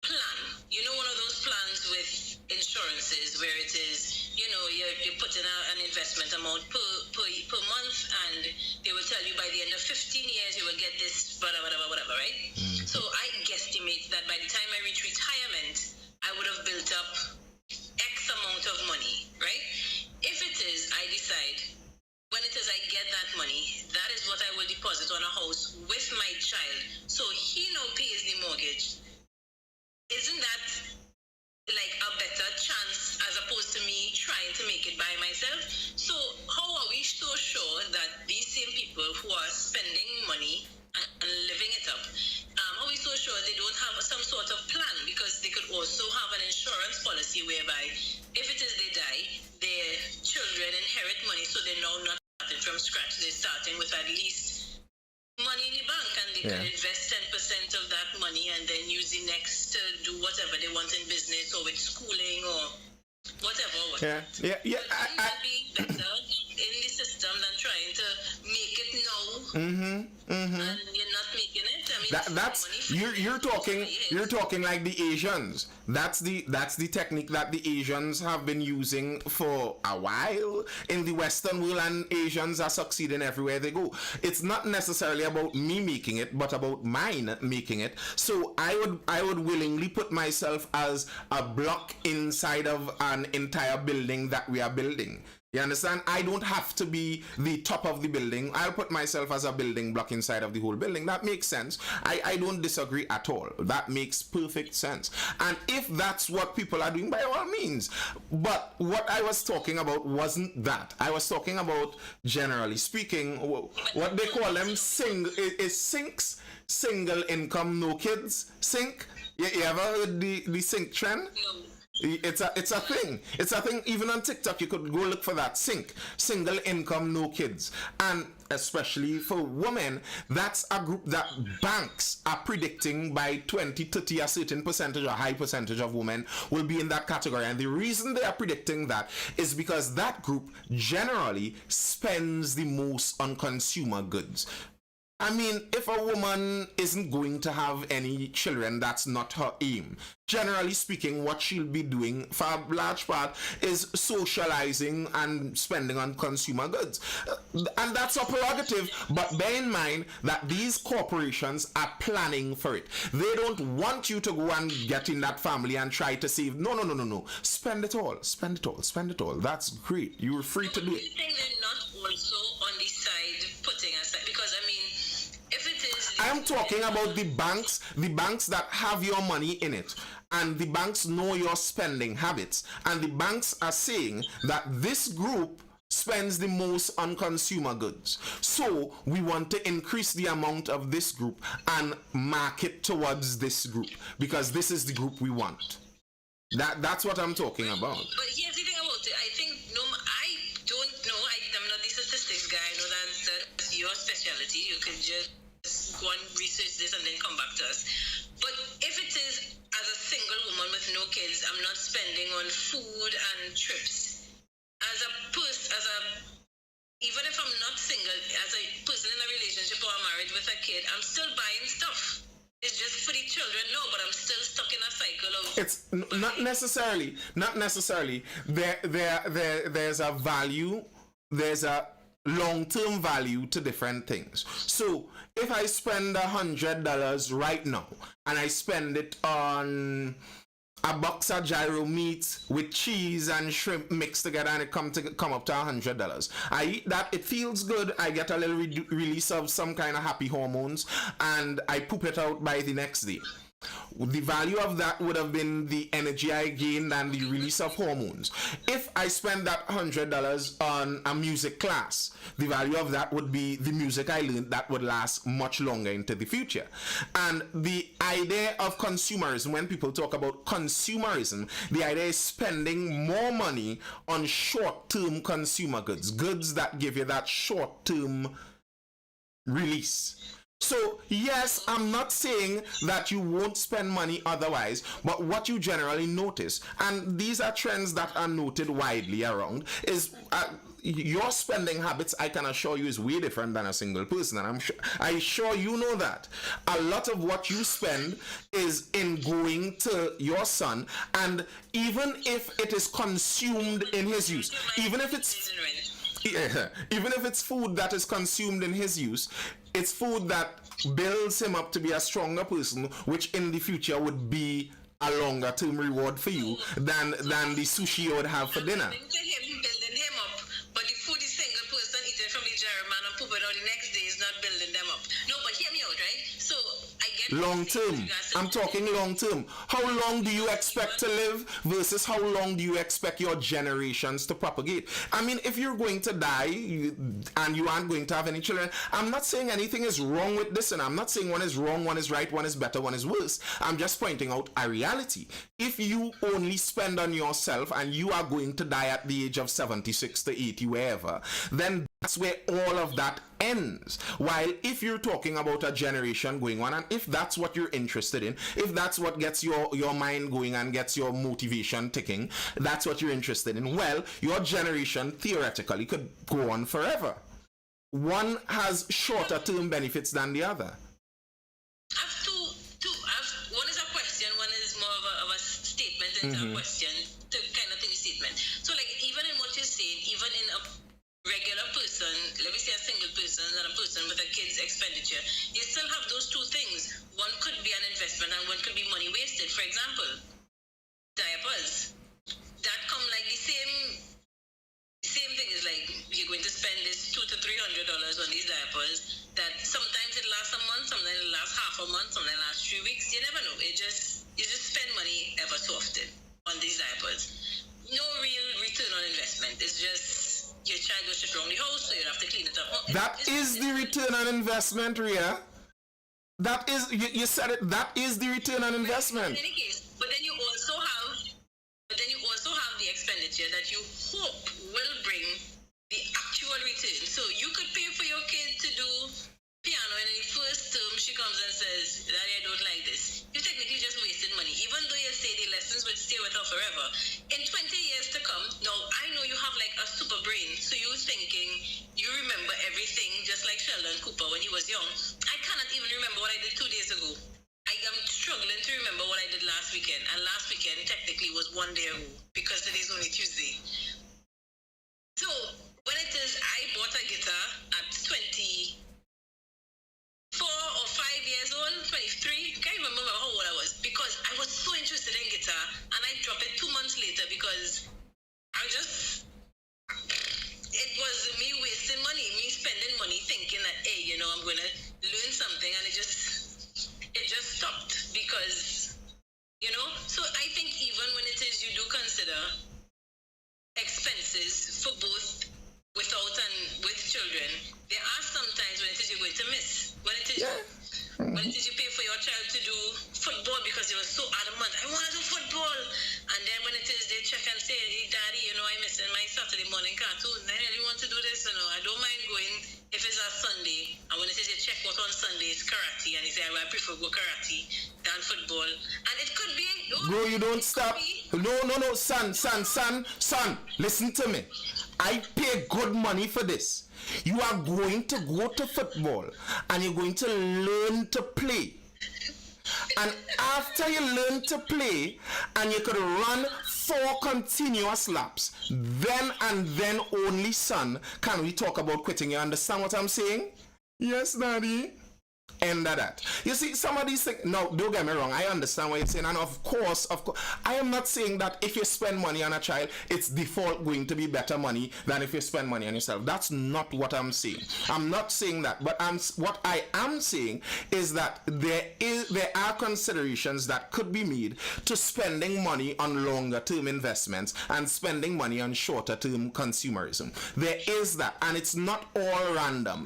plan. One of those plans with insurances where it is, you're putting an investment amount per month, and they will tell you by the end of 15 years you will get this, whatever, right? Mm-hmm. So I guesstimate that by the time I reach retirement, I would have built up X amount of money, right? If it is, I decide, when it is I get that money, that is what I will deposit on a house with my child, so he now pays the mortgage. Isn't that like a better chance as opposed to me trying to make it by myself? So how are we so sure that these same people who are spending money and living it up, are we so sure they don't have some sort of plan? Because they could also have an insurance policy whereby if it is they die, their children inherit money, so they're now not starting from scratch. They're starting with at least money in the bank, and they can invest 10% of that money and then use the next to do whatever they want in business or with schooling or whatever. Yeah. It be better in the system than trying to make it now. And you're not making it. I mean, That's you're talking like the Asians. That's the technique that the Asians have been using for a while in the Western world, and Asians are succeeding everywhere they go. It's not necessarily about me making it, but about mine making it. So I would willingly put myself as a block inside of an entire building that we are building. You understand? I don't have to be the top of the building. I'll put myself as a building block inside of the whole building. That makes sense. I don't disagree at all. That makes perfect sense. And if that's what people are doing, by all means. But what I was talking about wasn't that. I was talking about, generally speaking, what they call them sinks, single income, no kids, sink. You ever heard the sink trend? No. It's a thing. It's a thing. Even on TikTok, you could go look for that. Single income, no kids. And especially for women, that's a group that banks are predicting by 2030 a certain percentage or high percentage of women will be in that category. And the reason they are predicting that is because that group generally spends the most on consumer goods. I mean, if a woman isn't going to have any children, that's not her aim. Generally speaking, what she'll be doing for a large part is socializing and spending on consumer goods. And that's a prerogative, but bear in mind that these corporations are planning for it. They don't want you to go and get in that family and try to save. No. Spend it all. That's great. You're free to do it. Do you think they're not also on the side putting aside? Because, I mean, if it is... I am talking about the banks that have your money in it. And the banks know your spending habits. And the banks are saying that this group spends the most on consumer goods. So we want to increase the amount of this group and market towards this group because this is the group we want. That's what I'm talking about. But here's the thing about it. I think, I don't know. I'm not the statistics guy. I know that's your specialty. You can just go and research this and then come back to us. But if it is as a single woman with no kids, I'm not spending on food and trips. Even if I'm not single, as a person in a relationship or married with a kid, I'm still buying stuff. It's just for the children, no, but I'm still stuck in a cycle of... It's not necessarily. There's a value, there's a long-term value to different things. So if I spend $100 right now and I spend it on a box of gyro meat with cheese and shrimp mixed together and it come up to $100, I eat that, it feels good, I get a little release of some kind of happy hormones, and I poop it out by the next day. The value of that would have been the energy I gained and the release of hormones. If I spend that $100 on a music class, the value of that would be the music I learned that would last much longer into the future. And the idea of consumerism, when people talk about consumerism, the idea is spending more money on short-term consumer goods, goods that give you that short-term release. So, yes, I'm not saying that you won't spend money otherwise, but what you generally notice, and these are trends that are noted widely around, is your spending habits, I can assure you, is way different than a single person, and I'm sure you know that. A lot of what you spend is in going to your son, and even if it is consumed in his use, even if it's food that is consumed in his use, it's food that builds him up to be a stronger person, which in the future would be a longer term reward for you than the sushi you would have for dinner. Building him up, but the food is single person eating from the jar man and poop it out the next day is not building them up. No, but hear me out, right? So I get what Long you're saying with term. regards to I'm talking long term. How long do you expect to live versus how long do you expect your generations to propagate? I mean, if you're going to die and you aren't going to have any children, I'm not saying anything is wrong with this, and I'm not saying one is wrong, one is right, one is better, one is worse. I'm just pointing out a reality. If you only spend on yourself and you are going to die at the age of 76 to 80, wherever, then that's where all of that ends. While if you're talking about a generation going on, and if that's what you're interested in, if that's what gets your mind going and gets your motivation ticking, that's what you're interested in, well, your generation theoretically could go on forever. One has shorter term benefits than the other. One is a question, one is more of a statement into a question, to kind of think statement. So like even in what you're saying, even in a regular person, let me say a single person and a person with a kid's expenditure, you still have those two things. One could be an investment and one could be money wasted. For example, diapers. That come like the same thing. Is like you're going to spend this $200 to $300 on these diapers that sometimes it lasts a month, sometimes it lasts half a month, sometimes it lasts 3 weeks. You never know. You just spend money ever so often on these diapers. No real return on investment. It's just your child goes shit around the house, so you have to clean it up. That is the return on investment, Rhea. That is, you said it, that is the return on investment. In any case, but then you also have the expenditure that you hope will bring the actual return. So you could pay for your kid to do piano, and in the first term she comes and says, "Daddy, I don't like this." You technically just wasted money, even though you say the lessons would stay with her forever. In 20 years to come, now I know you have like a super brain, so you're thinking you remember everything just like Sheldon Cooper when he was young. I cannot even remember what I did 2 days ago. I am struggling to remember what I did last weekend, and last weekend technically was 1 day ago because today's only Tuesday. So when it is, I bought a guitar at 24 or 5 years old, 23, can't remember how old I was, because I was so interested in guitar, and I dropped it 2 months later because it was me wasting money, me spending money thinking that, hey, I'm going to learn something, and it just stopped because, so I think even when it is, you do consider expenses for both without and with children. There are sometimes when it is you're going to miss. When it is you pay for your child to do football because they were so adamant, I want to do football. And then when it is they check and say, hey, Daddy, I'm missing my Saturday morning cartoon. I really want to do this. I don't mind going if it's a Sunday. And when it is you check what on Sunday is karate, and you say, I prefer go karate than football. And it could be... Bro, you don't stop. No, son, listen to me. I pay good money for this. You are going to go to football and you're going to learn to play. And after you learn to play and you could run 4 continuous laps, then and then only, son, can we talk about quitting. You understand what I'm saying? Yes, Daddy. End of that. You see, some of these things, no, don't get me wrong, I understand what you're saying, and of course, I am not saying that if you spend money on a child, it's default going to be better money than if you spend money on yourself. That's not what I'm saying. I'm not saying that, but what I am saying is that there are considerations that could be made to spending money on longer term investments and spending money on shorter term consumerism. There is that, and it's not all random.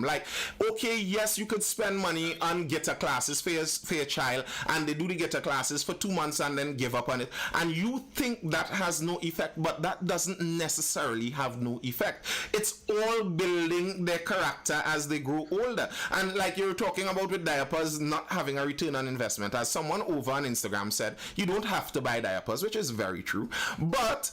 Like, okay, yes, you could spend money on guitar classes for your child, and they do the guitar classes for 2 months and then give up on it, and you think that has no effect, but that doesn't necessarily have no effect. It's all building their character as they grow older. And like you were talking about with diapers not having a return on investment, as someone over on Instagram said, you don't have to buy diapers, which is very true, but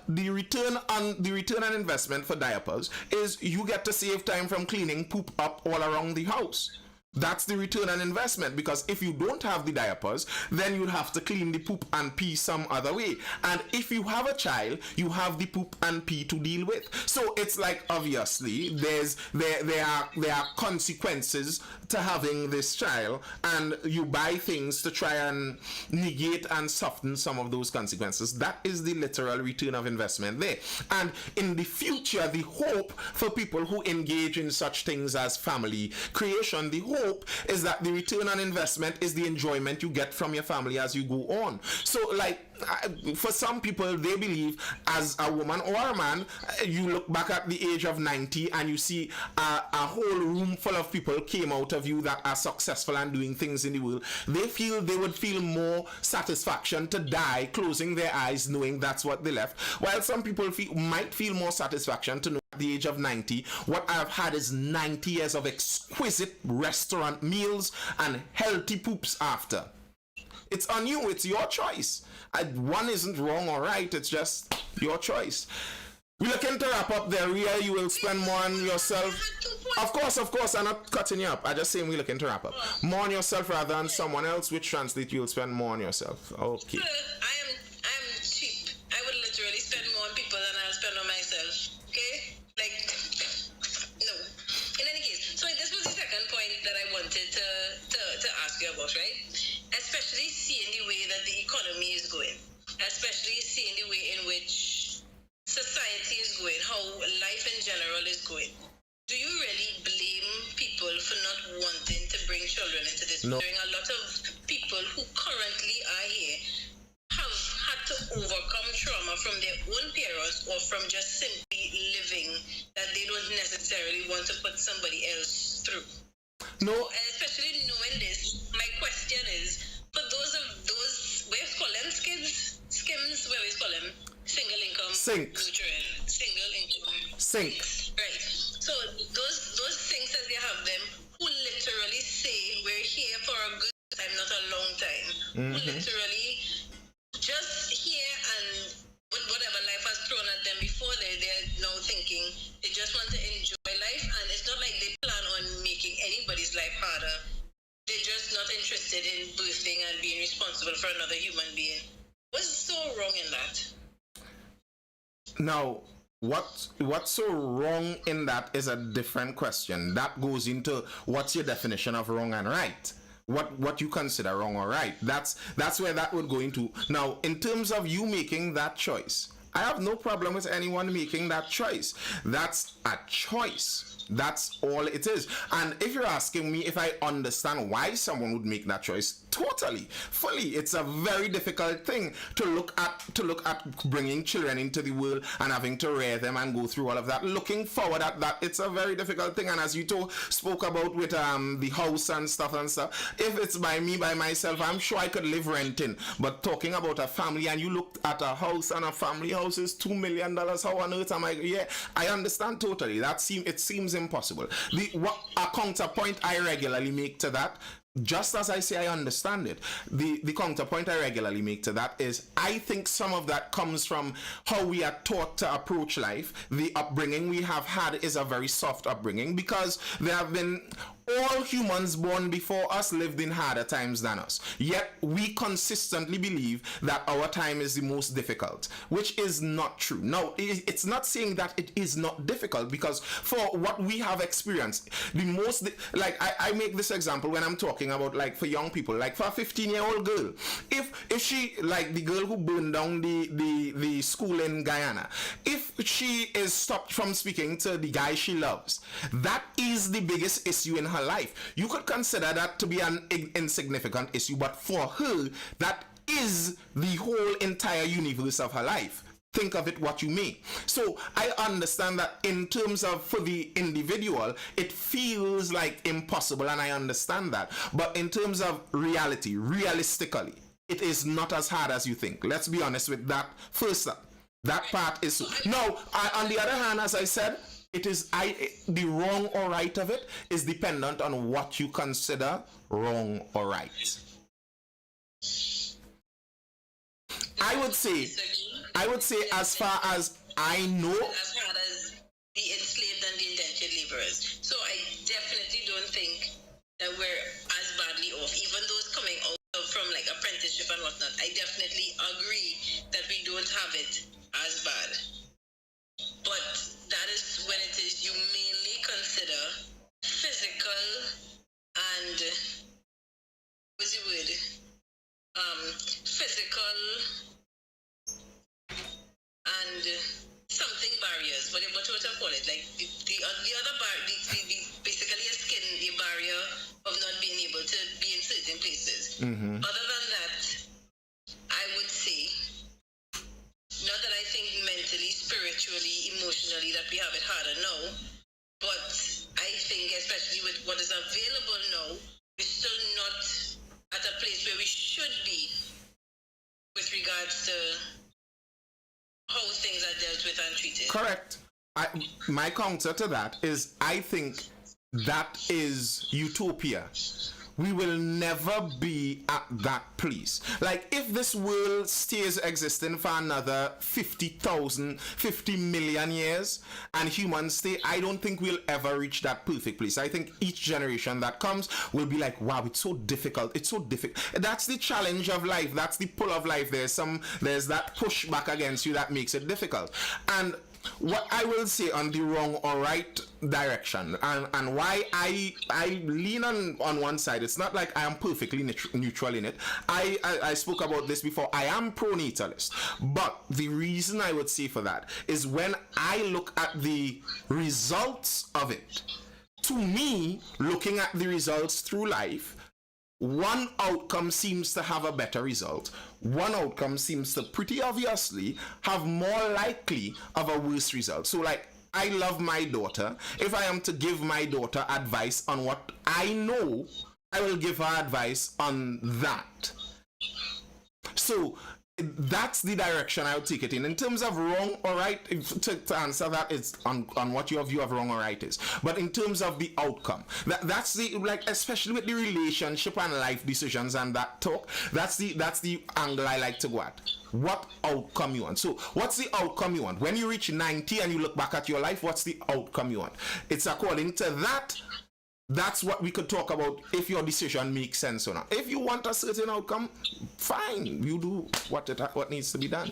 the return on investment for diapers is you get to save time from cleaning poop up all around the house. That's the return on investment, because if you don't have the diapers, then you'll have to clean the poop and pee some other way. And if you have a child, you have the poop and pee to deal with. So it's like, obviously, there are consequences to having this child, and you buy things to try and negate and soften some of those consequences. That is the literal return of investment there. And in the future, the hope for people who engage in such things as family creation, the hope hope is that the return on investment is the enjoyment you get from your family as you go on. So like for some people, they believe as a woman or a man, you look back at the age of 90 and you see a whole room full of people came out of you that are successful and doing things in the world. They would feel more satisfaction to die closing their eyes knowing that's what they left, while some people might feel more satisfaction to know at the age of 90 what I've had is 90 years of exquisite restaurant meals and healthy poops after. It's on you. It's your choice. One isn't wrong or right. It's just your choice. We're looking to wrap up there. Ria, you will spend more on yourself. Of course. I'm not cutting you up. I just saying we're looking to wrap up. More on yourself rather than someone else, which translates you'll spend more on yourself. Okay. I am cheap. I would literally spend more on people than I'll spend on myself. Okay? Like, no. In any case, so this was the second point that I wanted to ask you about, right? Especially seeing the way that the economy is going, especially seeing the way in which society is going, how life in general is going. Do you really blame people for not wanting to bring children into this? No. A lot of people who currently are here have had to overcome trauma from their own parents or from just simply living that they don't necessarily want to put somebody else through. No. And especially knowing this, my question is, for those where we call them skims, where we call them single income, Sinks. single income, Sinks. right? So those things as they have them, who literally say we're here for a good time, not a long time, who literally just here and whatever life has thrown at them before, they're now thinking they just want to enjoy life, and it's not like they plan on making anybody's life harder. They're just not interested in birthing and being responsible for another human being. What's so wrong in that? Now, what's so wrong in that is a different question. That goes into what's your definition of wrong and right. What you consider wrong or right. That's where that would go into. Now, in terms of you making that choice, I have no problem with anyone making that choice. That's a choice. That's all it is. And if you're asking me if I understand why someone would make that choice, totally, fully. It's a very difficult thing to look at bringing children into the world and having to rear them and go through all of that. Looking forward at that, it's a very difficult thing. And as you spoke about with the house and stuff, if it's by myself, I'm sure I could live renting. But talking about a family, and you look at a house, and a family house is $2 million. How on earth am I? Yeah, I understand totally. It seems impossible. A counterpoint I regularly make to that, just as I say I understand it, the counterpoint I regularly make to that is I think some of that comes from how we are taught to approach life. The upbringing we have had is a very soft upbringing, because there have been all humans born before us lived in harder times than us. Yet we consistently believe that our time is the most difficult, which is not true. Now, it's not saying that it is not difficult, because for what we have experienced, I make this example when I'm talking about, like, for young people, like for a 15-year-old girl, if she, like the girl who burned down the school in Guyana, if she is stopped from speaking to the guy she loves, that is the biggest issue in her life. You could consider that to be an insignificant issue, but for her, that is the whole entire universe of her life. Think of it what you may. So I understand that in terms of for the individual, it feels like impossible, and I understand that. But in terms of reality, realistically, it is not as hard as you think. Let's be honest with that first. That part is no. On the other hand, as I said, it is the wrong or right of it is dependent on what you consider wrong or right. I would say, as far as I know, as hard as the enslaved and the indentured laborers. So I definitely don't think that we're as badly off, even those coming out from like apprenticeship and whatnot. I definitely agree that we don't have it as bad. But that is when it is you mainly consider physical and what's the word? Physical and something barriers, but what you call it, like the other bar, the basically a skin, the barrier of Other than that, I would say, not that I think mentally, spiritually, emotionally that we have it harder, no. But I think, especially with what is available now, we're still not at a place where we should be with regards to how things are dealt with and treated. Correct. My counter to that is I think that is utopia. We will never be at that place. Like, if this world stays existing for another 50 million years and humans stay, I don't think we'll ever reach that perfect place. I think each generation that comes will be like, wow, it's so difficult. It's so difficult. That's the challenge of life. That's the pull of life. There's that pushback against you that makes it difficult. And what I will say on the wrong or right direction, and why I lean on one side, it's not like I am perfectly neutral in it. I spoke about this before. I am pro-natalist, but the reason I would say for that is when I look at the results of it, to me, looking at the results through life, one outcome seems to have a better result. One outcome seems to pretty obviously have more likely of a worse result. So, like, I love my daughter. If I am to give my daughter advice on what I know, I will give her advice on that. So that's the direction I would take it in. In terms of wrong or right, to answer that, it's on what your view of wrong or right is. But in terms of the outcome, that's the, like, especially with the relationship and life decisions and that talk, that's the angle I like to go at. What outcome you want? So what's the outcome you want? When you reach 90 and you look back at your life, what's the outcome you want? It's according to that. That's what we could talk about if your decision makes sense or not. If you want a certain outcome, fine. You do what needs to be done.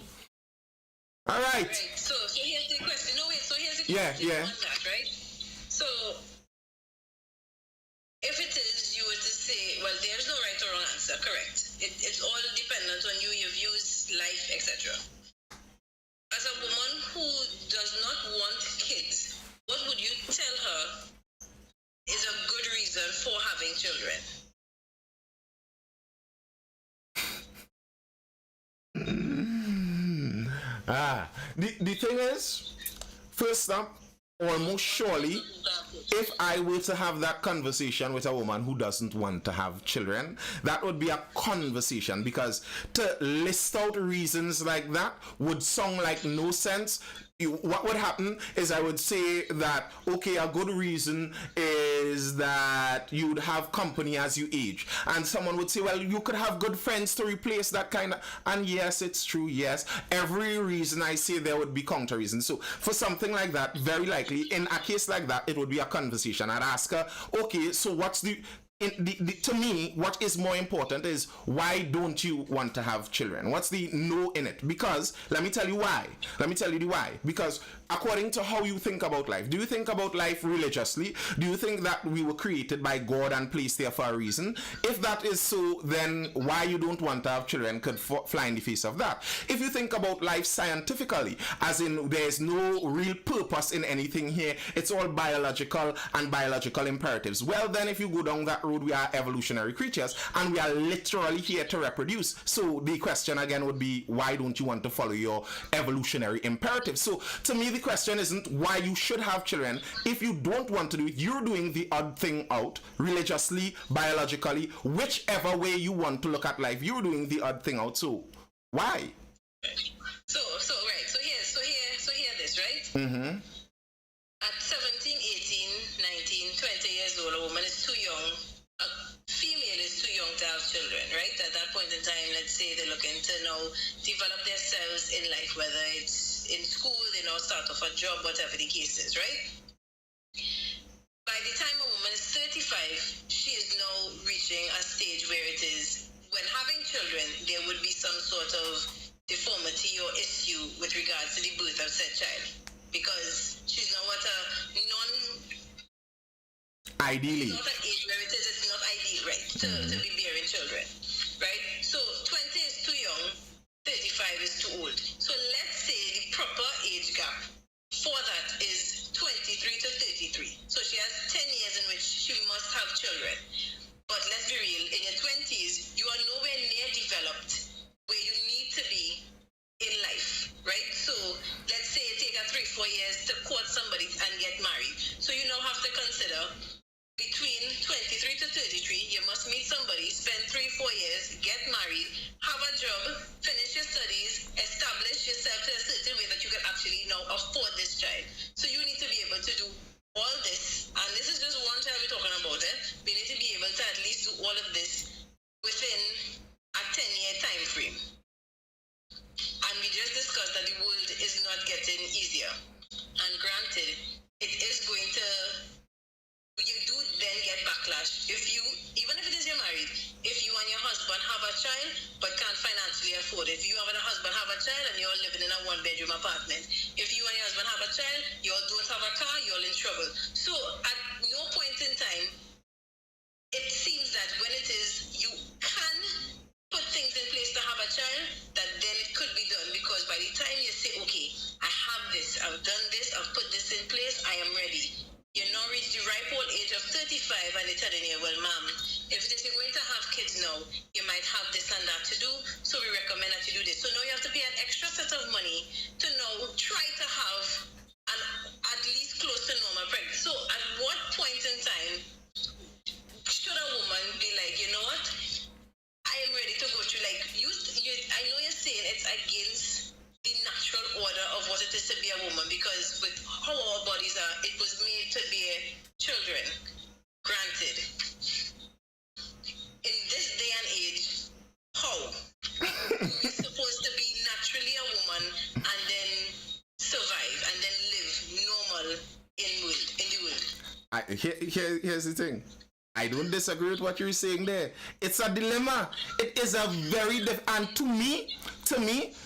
All right. Right. So here's the question. No, wait. So here's the question on that, right? So if it is, you were to say, well, there's no right or wrong answer. Correct. It's all dependent on you, your views, life, etc. As a woman who does not want kids, what would you tell her is a good reason for having children? The thing is, first up, almost surely, if I were to have that conversation with a woman who doesn't want to have children, that would be a conversation, because to list out reasons like that would sound like no sense. What would happen is I would say that, okay, a good reason is that you'd have company as you age. And someone would say, well, you could have good friends to replace that kind of... And yes, it's true, yes. Every reason I say there would be counter reasons. So for something like that, very likely, in a case like that, it would be a conversation. I'd ask her, okay, so what's the... to me, what is more important is, why don't you want to have children? What's the no in it? Because let me tell you why. Let me tell you the why. Because according to how you think about life, do you think about life religiously? Do you think that we were created by God and placed there for a reason? If that is so, then why you don't want to have children could fly in the face of that. If you think about life scientifically, as in there's no real purpose in anything here, it's all biological and biological imperatives, well, then if you go down that road, we are evolutionary creatures and we are literally here to reproduce. So the question again would be, why don't you want to follow your evolutionary imperatives? So to me, the question isn't why you should have children. If you don't want to do it, you're doing the odd thing out, religiously, biologically, whichever way you want to look at life, you're doing the odd thing out. So why? So hear this, right? Mm-hmm. At 17, 18, 19, 20 years old, a woman is too young. A female is too young to have children, right? At that point in time, let's say they're looking to now develop themselves in life, whether it's in school, they now start off a job, whatever the case is, right? By the time a woman is 35, she is now reaching a stage where it is, when having children, there would be some sort of deformity or issue with regards to the birth of said child. Because she's now at a ideally. It's not an age where it is, it's not ideal, right, to be bearing children, right? So 20 is too young, 35 is too old. So let's say the proper age gap for that is 23 to 33. So she has 10 years in which she must have children. But let's be real, in your 20s, you are must meet somebody, spend 3-4 years, get married, have a job, finish your studies, establish yourself to a certain way that you can actually now afford this child. So you need to be able to do all this, and this is just one child we're talking about. We need to be able to at least do all of this within a 10-year time frame. And we just discussed that the world is not getting easier. And granted, it is going to, you do then get backlash. Even if it is you're married, if you and your husband have a child but can't financially afford it, if you and a husband have a child and you're living in a 1-bedroom apartment, if you and your husband have a child, you all don't have a car, you're all in trouble. So at no point in time, it seems that when it is, you can put things in place to have a child, that then it could be done, because by the time you say, okay, I have this, I've done this, I've put this in place, I am ready. You're now reached the ripe old age of 35 and they're telling you, well, ma'am, if it is you're going to have kids now, you might have this and that to do, so we recommend that you do this. So now you have to pay an extra set of money to now try to have an at least close to normal pregnancy. So at what point in time should a woman be like, you know what, I am ready to go through, like, I know you're saying it's against the natural order of what it is to be a woman, because with how our bodies are, it was made to bear children. Granted, in this day and age, how you're supposed to be naturally a woman and then survive and then live normal in the world. Here's the thing. I don't disagree with what you're saying there. It's a dilemma. It is a very and to me,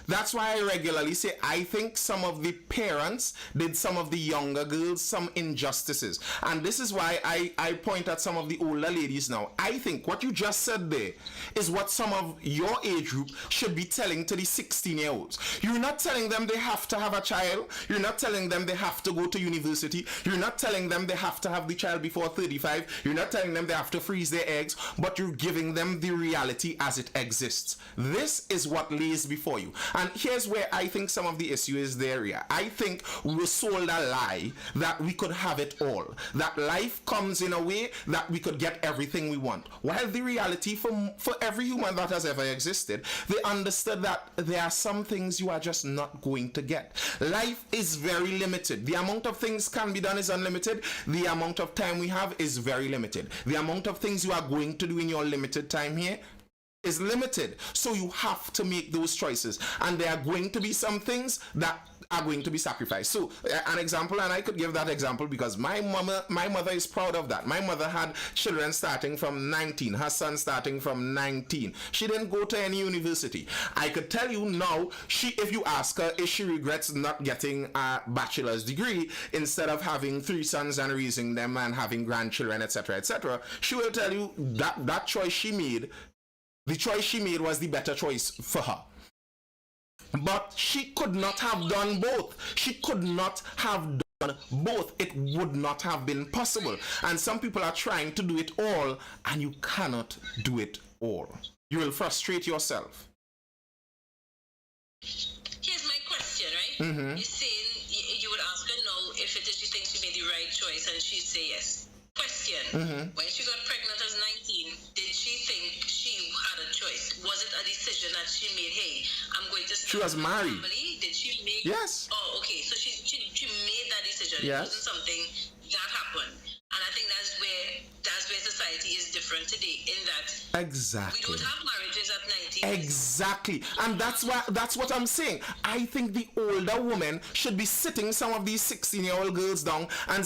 that's why I regularly say I think some of the parents did some of the younger girls some injustices. And this is why I point at some of the older ladies now. I think what you just said there is what some of your age group should be telling to the 16-year-olds. You're not telling them they have to have a child. You're not telling them they have to go to university. You're not telling them they have to have the child before 35. You're not telling them they have to freeze their eggs, but you're giving them the reality as it exists. This is what lays before you. And here's where I think some of the issue is there. Yeah. I think we were sold a lie that we could have it all, that life comes in a way that we could get everything we want. While the reality for every human that has ever existed, they understood that there are some things you are just not going to get. Life is very limited. The amount of things can be done is unlimited. The amount of time we have is very limited. The amount of things you are going to do in your limited time here is limited. So you have to make those choices. And there are going to be some things that are going to be sacrificed. So an example, and I could give that example because my mother is proud of that. My mother had children starting from 19, her son starting from 19. She didn't go to any university. I could tell you now, if you ask her if she regrets not getting a bachelor's degree instead of having 3 sons and raising them and having grandchildren, etc., she will tell you that choice she made, the choice she made was the better choice for her. But she could not have done both. She could not have done both. It would not have been possible. And some people are trying to do it all, and you cannot do it all. You will frustrate yourself. Here's my question, right? Mm-hmm. You're saying you would ask her no if it is she thinks she made the right choice, and she'd say yes. Question. Mm-hmm. When she got pregnant as 19, did she think she had a choice? Was it a decision that she made? Hey, I'm going to start she was married. Family? Did she make? Yes. Oh, okay. So she made that decision. Yes. It wasn't something that happened. And I think that's where society is different today. In that exactly we don't have marriages at 19. Exactly. And that's what I'm saying. I think the older woman should be sitting some of these 16-year-old girls down and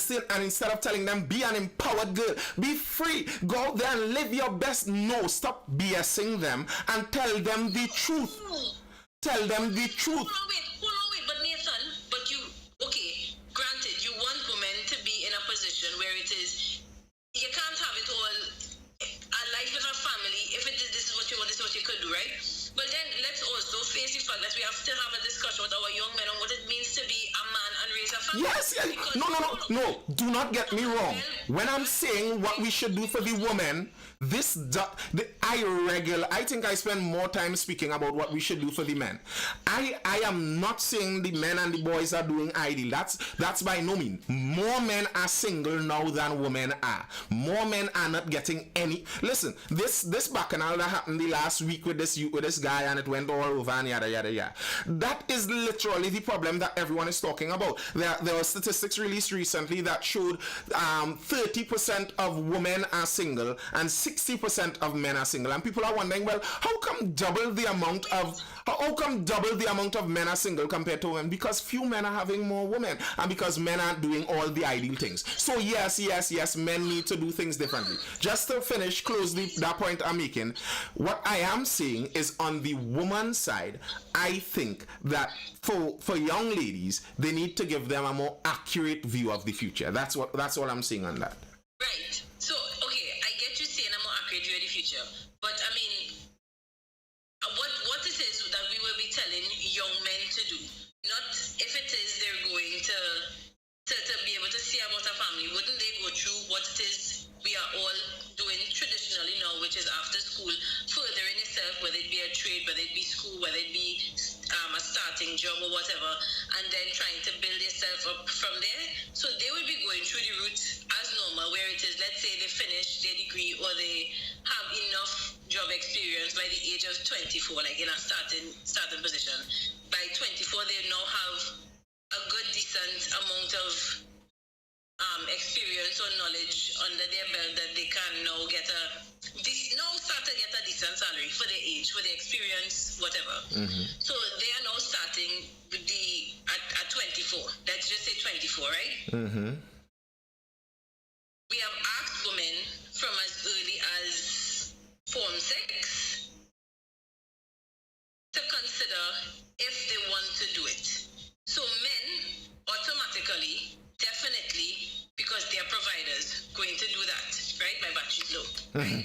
instead of telling them be an empowered girl, be free, go out there and live your best. No, stop BSing them and tell them the truth. Tell them the truth. Hold on, wait. But Nathan, okay, granted, you want women to be in a position where it is, you can't have it all, a life with a family, if it is, this is what you want, this is what you could do, right? But then let's also face the fact that we have to have a discussion with our young men on what it means to be a man and raise a family. Yes. No. Do not get me wrong. When I'm saying what we should do for the woman, I think I spend more time speaking about what we should do for the men. I am not saying the men and the boys are doing ideal. That's by no means. More men are single now than women are. More men are not getting any. Listen, this bacchanal that happened the last week with this guy, and it went all over and yada yada yada. That is literally the problem that everyone is talking about. There were statistics released recently that showed 30% of women are single and 60% of men are single, and people are wondering, well, how come double the amount of men are single compared to women? Because few men are having more women, and because men aren't doing all the ideal things. So yes, men need to do things differently. Just to close that point I'm making, what I am saying is on the woman's side, I think that for young ladies, they need to give them a more accurate view of the future. That's what I'm saying on that. Right. So, okay, I get you saying a more accurate view of the future, but I mean, what it is that we will be telling young men to do, not if it is they're going to be able to see about a family. Wouldn't they go through what it is we are all doing traditionally now, which is after school, furthering yourself, whether it be a trade, whether it be school, whether it be a starting job or whatever, and then trying to build yourself up from there. So they will be going through the route as normal, where it is, let's say they finish their degree or they have enough job experience by the age of 24, like in a starting position. By 24, they now have a good decent amount of experience or knowledge under their belt that they can now start to get a decent salary for their age, for their experience, whatever. Mm-hmm. So they are now starting with at 24. Let's just say 24, right? Mm-hmm. We have asked women from as early as Form 6 to consider if they want to do it. So men automatically, definitely, because they are providers, going to do that, right? My battery's low, right?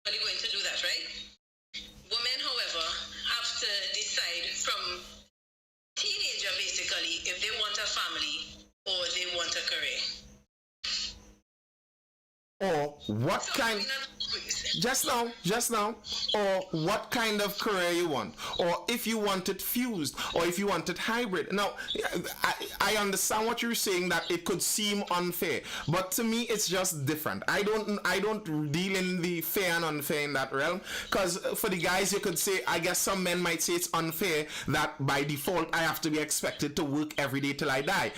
Are they going to do that, right? Women, however, have to decide from teenager, basically, if they want a family or they want a career. Or what kind... Just now, or what kind of career you want, or if you want it fused, or if you want it hybrid. Now, I understand what you're saying, that it could seem unfair, but to me, it's just different. I don't deal in the fair and unfair in that realm, because for the guys, you could say, I guess some men might say it's unfair that by default, I have to be expected to work every day till I die.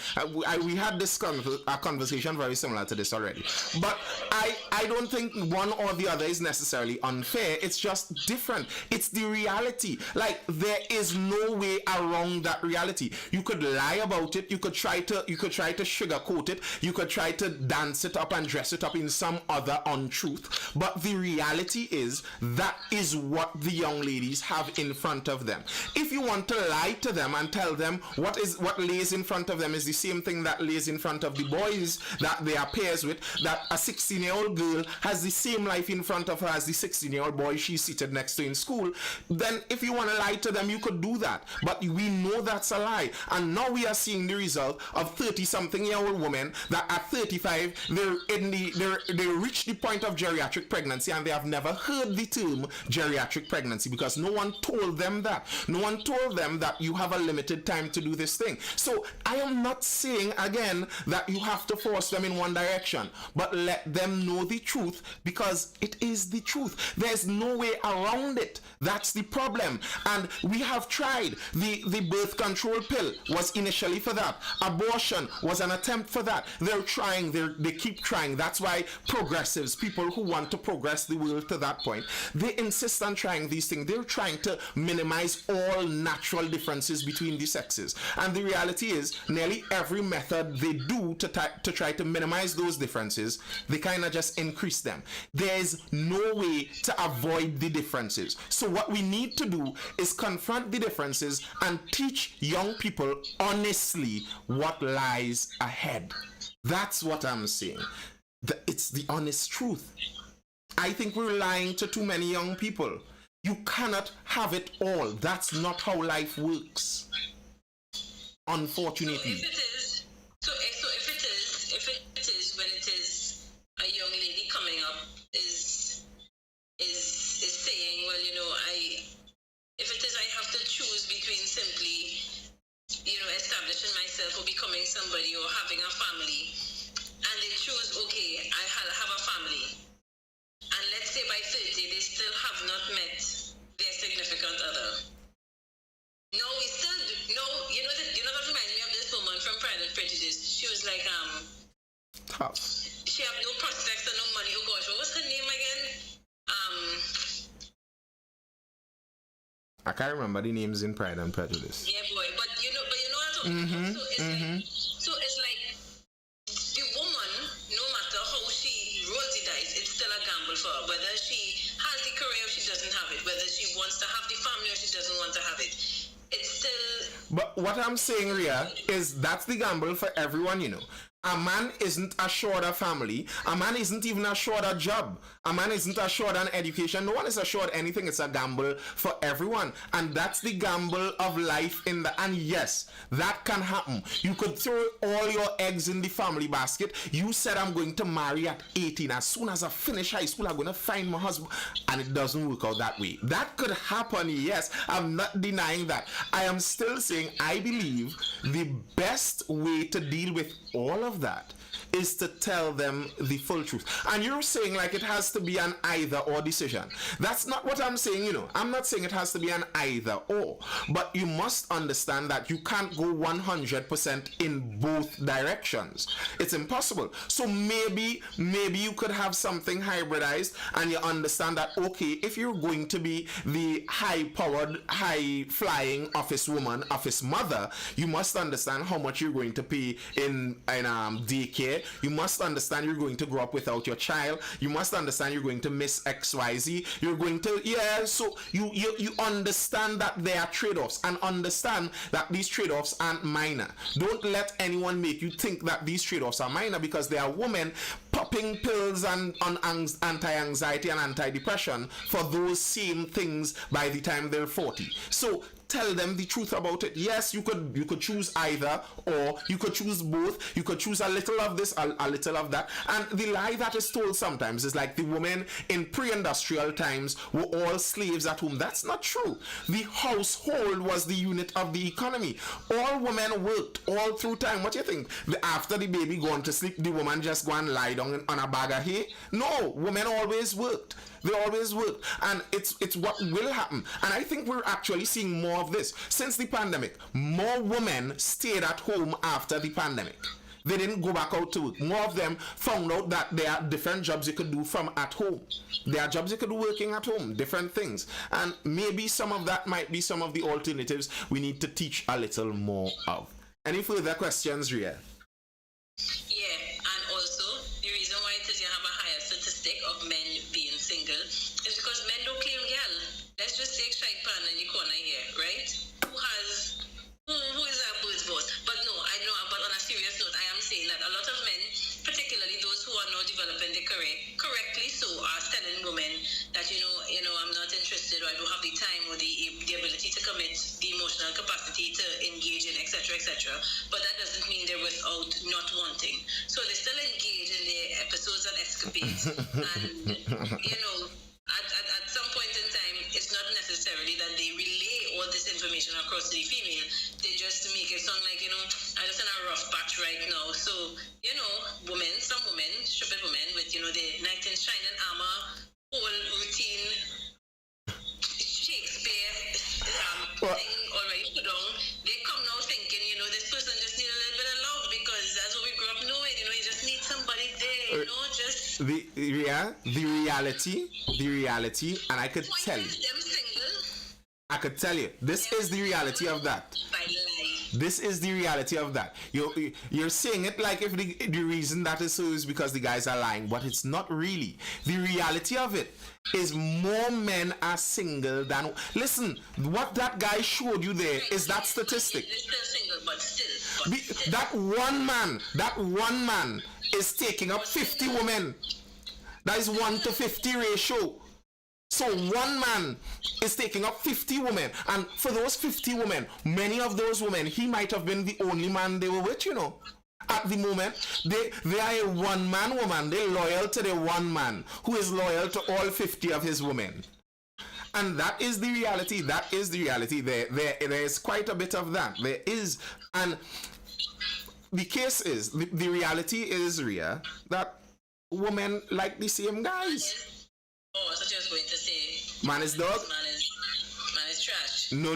We had this conversation very similar to this already, but I don't think one or the other is necessarily unfair. It's just different. It's the reality. Like, there is no way around that reality. You could lie about it. You could try to sugarcoat it. You could try to dance it up and dress it up in some other untruth. But the reality is, that is what the young ladies have in front of them. If you want to lie to them and tell them what lays in front of them is the same thing that lays in front of the boys that they are pairs with, that a 16-year-old girl has the same life in front of her as the 16-year-old boy she's seated next to in school, then if you want to lie to them, you could do that. But we know that's a lie. And now we are seeing the result of 30-something-year-old women that at 35, they reach the point of geriatric pregnancy, and they have never heard the term geriatric pregnancy because no one told them that. No one told them that you have a limited time to do this thing. So I am not saying, again, that you have to force them in one direction, but let them know the truth, because it is the truth. There's no way around it. That's the problem. And we have tried. The birth control pill was initially for that. Abortion was an attempt for that. They're trying. They keep trying. That's why progressives, people who want to progress the world to that point, they insist on trying these things. They're trying to minimize all natural differences between the sexes. And the reality is, nearly every method they do to try to minimize those differences, they kind of just increase them. There's no way to avoid the differences. So what we need to do is confront the differences and teach young people honestly what lies ahead. That's what I'm saying. It's the honest truth. I think we're lying to too many young people. You cannot have it all. That's not how life works. Unfortunately. So if it is when it is let's say by 30 they still have not met their significant other. No, we still no. That reminds me of this woman from Pride and Prejudice. She was like Tough. she had no prospects and no money. Oh gosh, what was her name again? I can't remember the names in Pride and Prejudice. Yeah, boy, but you know what I'm talking about. So it's like the woman, no matter how she rolls the dice, it's still a gamble for her. Whether she has the career or she doesn't have it, whether she wants to have the family or she doesn't want to have it, it's still. But what I'm saying, Rhea, is that's the gamble for everyone, you know. A man isn't assured a family. A man isn't even assured a job. A man isn't assured an education. No one is assured anything. It's a gamble for everyone. And that's the gamble of life in the... And yes, that can happen. You could throw all your eggs in the family basket. You said, I'm going to marry at 18. As soon as I finish high school, I'm going to find my husband. And it doesn't work out that way. That could happen, yes. I'm not denying that. I am still saying I believe the best way to deal with all of that is to tell them the full truth. And you're saying like it has to be an either or decision. That's not what I'm saying, you know. I'm not saying it has to be an either or, but you must understand that you can't go 100% in both directions. It's impossible. So maybe you could have something hybridized, and you understand that, okay, if you're going to be the high-powered, high-flying office woman, office mother, you must understand how much you're going to pay in daycare. You must understand you're going to grow up without your child. You must understand you're going to miss XYZ. You're going to, so you understand that there are trade-offs, and understand that these trade-offs aren't minor. Don't let anyone make you think that these trade-offs are minor, because there are women popping pills and on anti-anxiety and anti-depression for those same things by the time they're 40. So tell them the truth about it. Yes, you could choose either, or you could choose both. You could choose a little of this, a little of that. And the lie that is told sometimes is like the women in pre-industrial times were all slaves at home. That's not true. The household was the unit of the economy. All women worked all through time. What do you think? After the baby gone to sleep, the woman just go and lie down on a bag of hay? No, women always worked. They always work, and it's what will happen. And I think we're actually seeing more of this since the pandemic. More women stayed at home after the pandemic. They didn't go back out to work. More of them found out that there are different jobs you could do from at home. There are jobs you could do working at home, different things. And maybe some of that might be some of the alternatives we need to teach a little more of. Any further questions, Ria? Yeah, and also the reason why it is you have a higher statistic of men being single is because men don't claim girl. Let's just take Shai Pan in the corner here, right? Who is our bird's boss? But no, I know. But on a serious note, I am saying that a lot of men, particularly those who are now developing their career, correctly so, are telling women that I'm not interested, or I don't have the time or the ability to commit, the emotional capacity to engage in, etc., etc. But that doesn't mean they're without not wanting. So they still engage in their episodes and escapades, and at some point in time, it's not necessarily that they relay all this information across to the female. They just make it sound like, I'm just in a rough patch right now. So, some women, stupid women with, the knight in shining armor, whole routine, Shakespeare thing already put on, they come now thinking, this person just needs a little bit of love, because that's what we grew up knowing, you just need somebody there, just... The reality, and I could tell you. I could tell you, this is the reality of that. This is the reality of that. You're saying it like if the reason that is so is because the guys are lying, but it's not really. The reality of it is more men are single than... Listen, what that guy showed you there is that statistic. That one man is taking up 50 women. That is 1 to 50 ratio. So one man is taking up 50 women, and for those 50 women, many of those women, he might have been the only man they were with, At the moment, they are a one-man woman. They're loyal to the one man who is loyal to all 50 of his women. And that is the reality. That is the reality. There is quite a bit of that. There is, and the case is, the reality is, Ria, that women like the same guys. Oh, I thought you was going to say Man is dog? man is trash. No.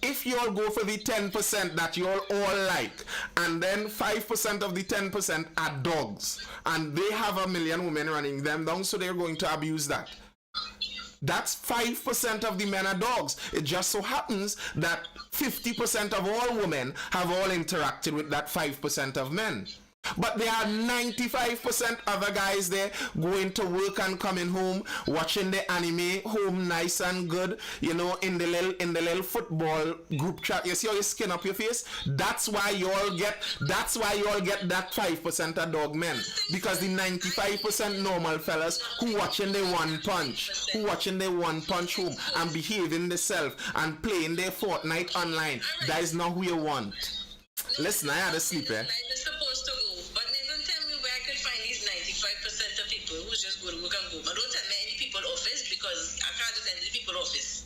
If you all go for the 10% that you all like, and then 5% of the 10% are dogs, and they have a million women running them down, so they're going to abuse that. That's 5% of the men are dogs. It just so happens that 50% of all women have all interacted with that 5% of men. But there are 95% other guys there going to work and coming home, watching the anime, home nice and good, you know, in the little football group chat. You see how you skin up your face? That's why you all get that 5% of dog men. Because the 95% normal fellas who watching the one punch home and behaving themselves and playing their Fortnite online. That is not who you want. Listen, I had a sleep, eh? Supposed to go, but they don't tell me where I could find these 95% of people who just go to work and go. But don't tell me any people office, because I can't just enter the people office.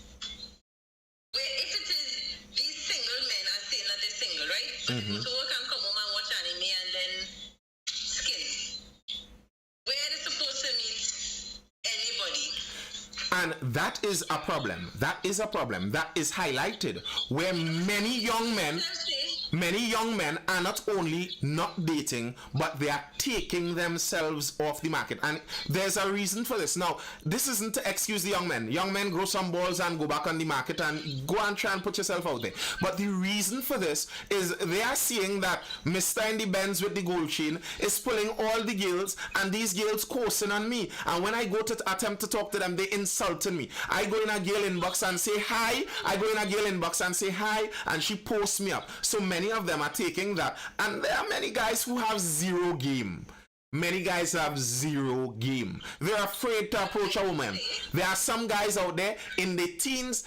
Where if it is these single men are saying that they're single, right? But they go to work and come home and watch anime and then skin. Where are they supposed to meet anybody? And that is a problem. That is highlighted where many young men are not only not dating, but they are taking themselves off the market. And there's a reason for this. Now, this isn't to excuse the young men. Young men, grow some balls and go back on the market and go and try and put yourself out there. But the reason for this is they are seeing that Mr. in the Benz with the gold chain is pulling all the girls, and these girls coursing on me. And when I go to attempt to talk to them, they insulting me. I go in a girl inbox and say hi. And she posts me up. So many of them are taking that, and there are many guys who have zero game. They're afraid to approach a woman. There are some guys out there in the teens,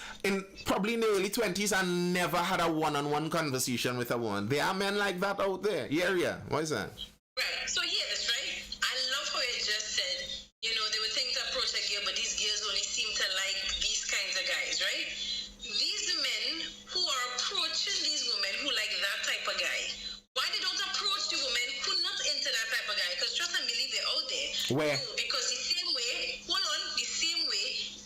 probably in the early 20s, and never had a one-on-one conversation with a woman. There are men like that out there. Yeah. What is that? Right. So hear this, right? I love how you just said, you know, they would think to approach a girl, but these girls only seem to like these kinds of guys, right? These men who are approaching these women who like that type of guy, why they don't approach the women who not into that type of guy? Because trust and believe they're out there. Where? No, because the same way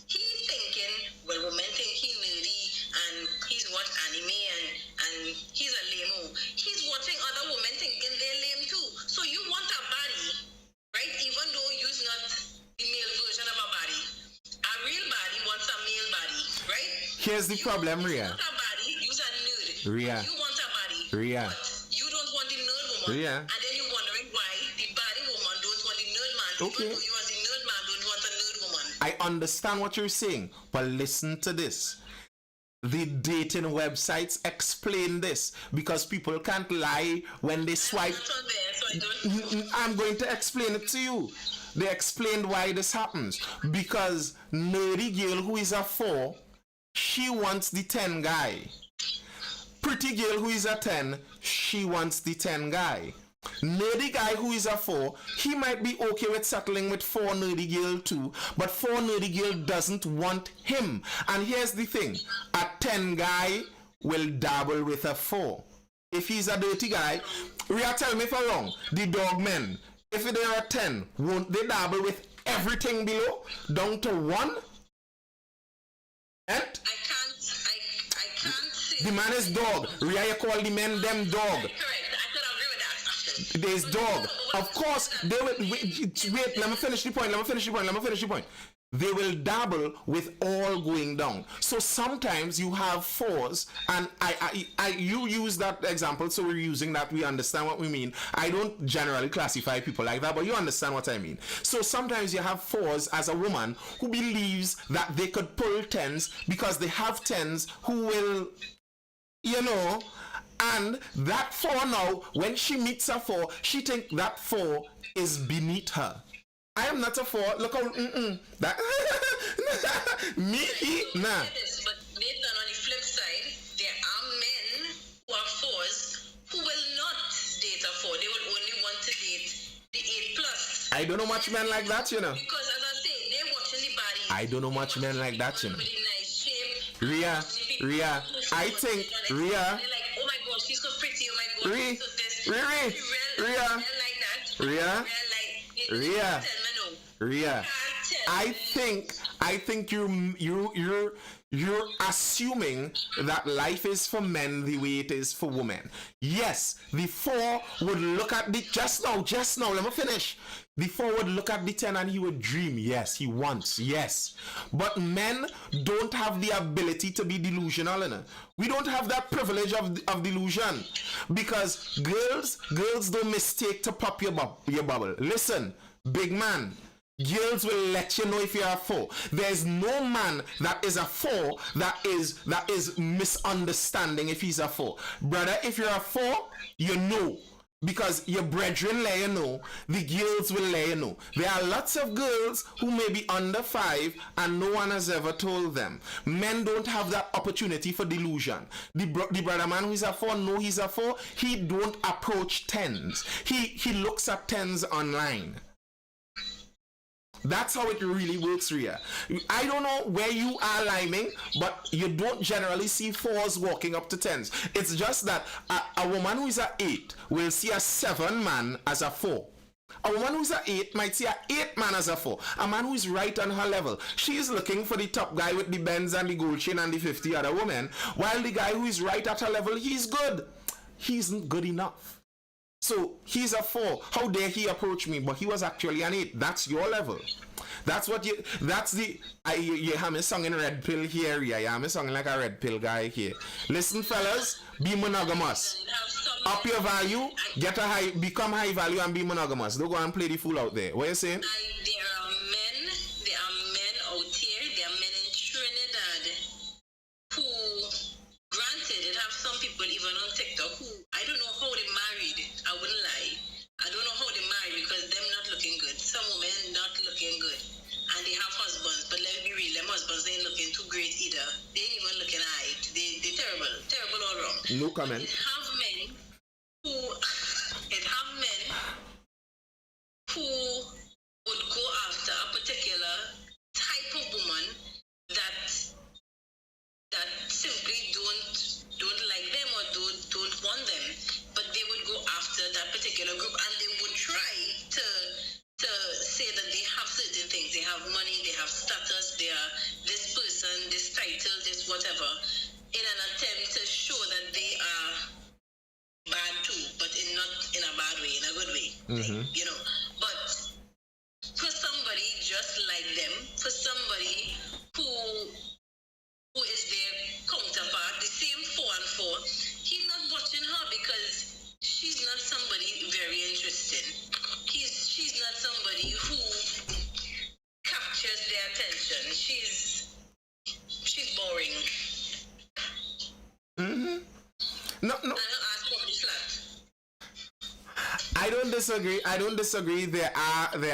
he's thinking, well, women think he nerdy and he's watch anime and he's a lame. He's watching other women thinking they're lame too. So you want a body, right? Even though you're not the male version of a body. A real body wants a male body, right? Here's the problem, Rhea. You want a body, you're a nerd. Rhea. You want a body, Rhea. but you don't want the nerd woman. Rhea. And then you're wondering why the body woman don't want the nerd man. Okay. Even though you as the nerd man don't want a nerd woman. I understand what you're saying, but listen to this. The dating websites explain this because people can't lie when they swipe. I'm not on there, so I don't. I'm going to explain it to you. They explained why this happens. Because nerdy girl who is a 4, she wants the 10 guy. Pretty girl who is a 10, she wants the 10 guy. Nerdy guy who is a 4, he might be okay with settling with 4 nerdy girl too, but 4 nerdy girl doesn't want him. And here's the thing, a 10 guy will dabble with a 4. If he's a dirty guy, Rhea, tell me if I'm wrong, the dog men, if they are 10, won't they dabble with everything below, down to 1? And I can't say. the man is dog. Rhea, you call the men them dog. Correct. I could agree with that, actually. There's dog. Of course, they will. Wait, let me finish the point. They will dabble with all going down. So sometimes you have 4s, and you use that example, so we're using that. We understand what we mean. I don't generally classify people like that, but you understand what I mean. So sometimes you have 4s as a woman who believes that they could pull 10s because they have 10s who will, and that 4 now, when she meets a 4, she thinks that 4 is beneath her. I am not a 4. Look how that me nah. But Nathan, on the flip side, there are men who are 4s who will not date a 4. They will only want to date the 8+. I don't know much men like that, Because as I say, they're watching the body. I don't know much men like that, With a nice shape. Rhea, I think Rhea. They're like, oh my God, she's so pretty. Oh my God, she's so this. Rhea. Ria, I think you're assuming that life is for men the way it is for women. Yes, the 4 would look at the just now, let me finish. The 4 would look at the 10 and he would dream. Yes, he wants. Yes. But men don't have the ability to be delusional. We don't have that privilege of delusion. Because girls don't mistake to pop your bubble. Listen, big man. Girls will let you know if you're a 4. There's no man that is a 4 that is misunderstanding if he's a 4. Brother, if you're a 4, you know. Because your brethren let you know, the girls will let you know. There are lots of girls who may be under 5 and no one has ever told them. Men don't have that opportunity for delusion. The brother man who is a 4, know he's a 4, he don't approach 10s. He looks at 10s online. That's how it really works, Ria. I don't know where you are liming, but you don't generally see 4s walking up to 10s. It's just that a woman who is a 8 will see a 7 man as a 4. A woman who's a 8 might see a 8 man as a 4. A man who is right on her level. She is looking for the top guy with the Benz and the gold chain and the 50 other women, while the guy who is right at her level, he's good. He isn't good enough. So he's a 4. How dare he approach me? But he was actually an 8. That's your level. That's what you. That's the. You have me singing red pill here. Yeah, you have me singing like a red pill guy here. Listen, fellas, be monogamous. Up your value, become high value, and be monogamous. Don't go and play the fool out there. What are you saying? There are men out here. There are men in Trinidad who, granted, it have some people even on TikTok who I don't know how they married. I wouldn't lie. I don't know how they married because them not looking good. Some women not looking good, and they have husbands. But let's be real, them husbands ain't looking too great either. They ain't even looking right. They terrible all wrong. No comment. It have men who would go after a particular type of woman that simply don't like them or don't want them, but they would go after that particular group and they would try to say that they have certain things. They have money, they have status, they are this person, this title, this whatever, in an attempt to show that they are bad too, but not in a bad way, in a good way. You know. But for somebody just like them, for somebody who is their counterpart, the same 4 and 4, he's not watching her because she's not somebody very interesting. She's not somebody who captures their attention. She's boring. No. I don't disagree. There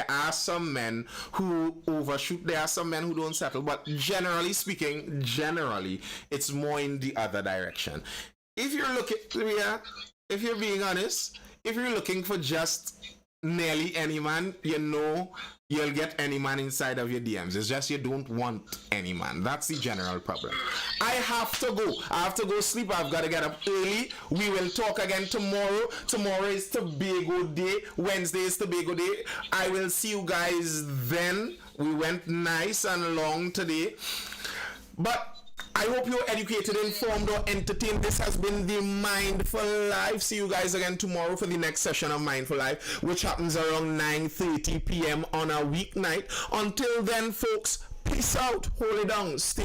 are some men who overshoot. There are some men who don't settle. But generally speaking, it's more in the other direction. If you're looking, Ria, if you're being honest, if you're looking for just nearly any man, you know you'll get any man inside of your DMs. It's just you don't want any man. That's the general problem. I have to go sleep. I've got to get up early. We will talk again tomorrow. Tomorrow is Tobago Day. Wednesday is Tobago Day. I will see you guys then. We went nice and long today. But I hope you're educated, informed, or entertained. This has been the Mindful Life. See you guys again tomorrow for the next session of Mindful Life, which happens around 9:30 p.m. on a weeknight. Until then, folks, peace out. Hold it down. Stay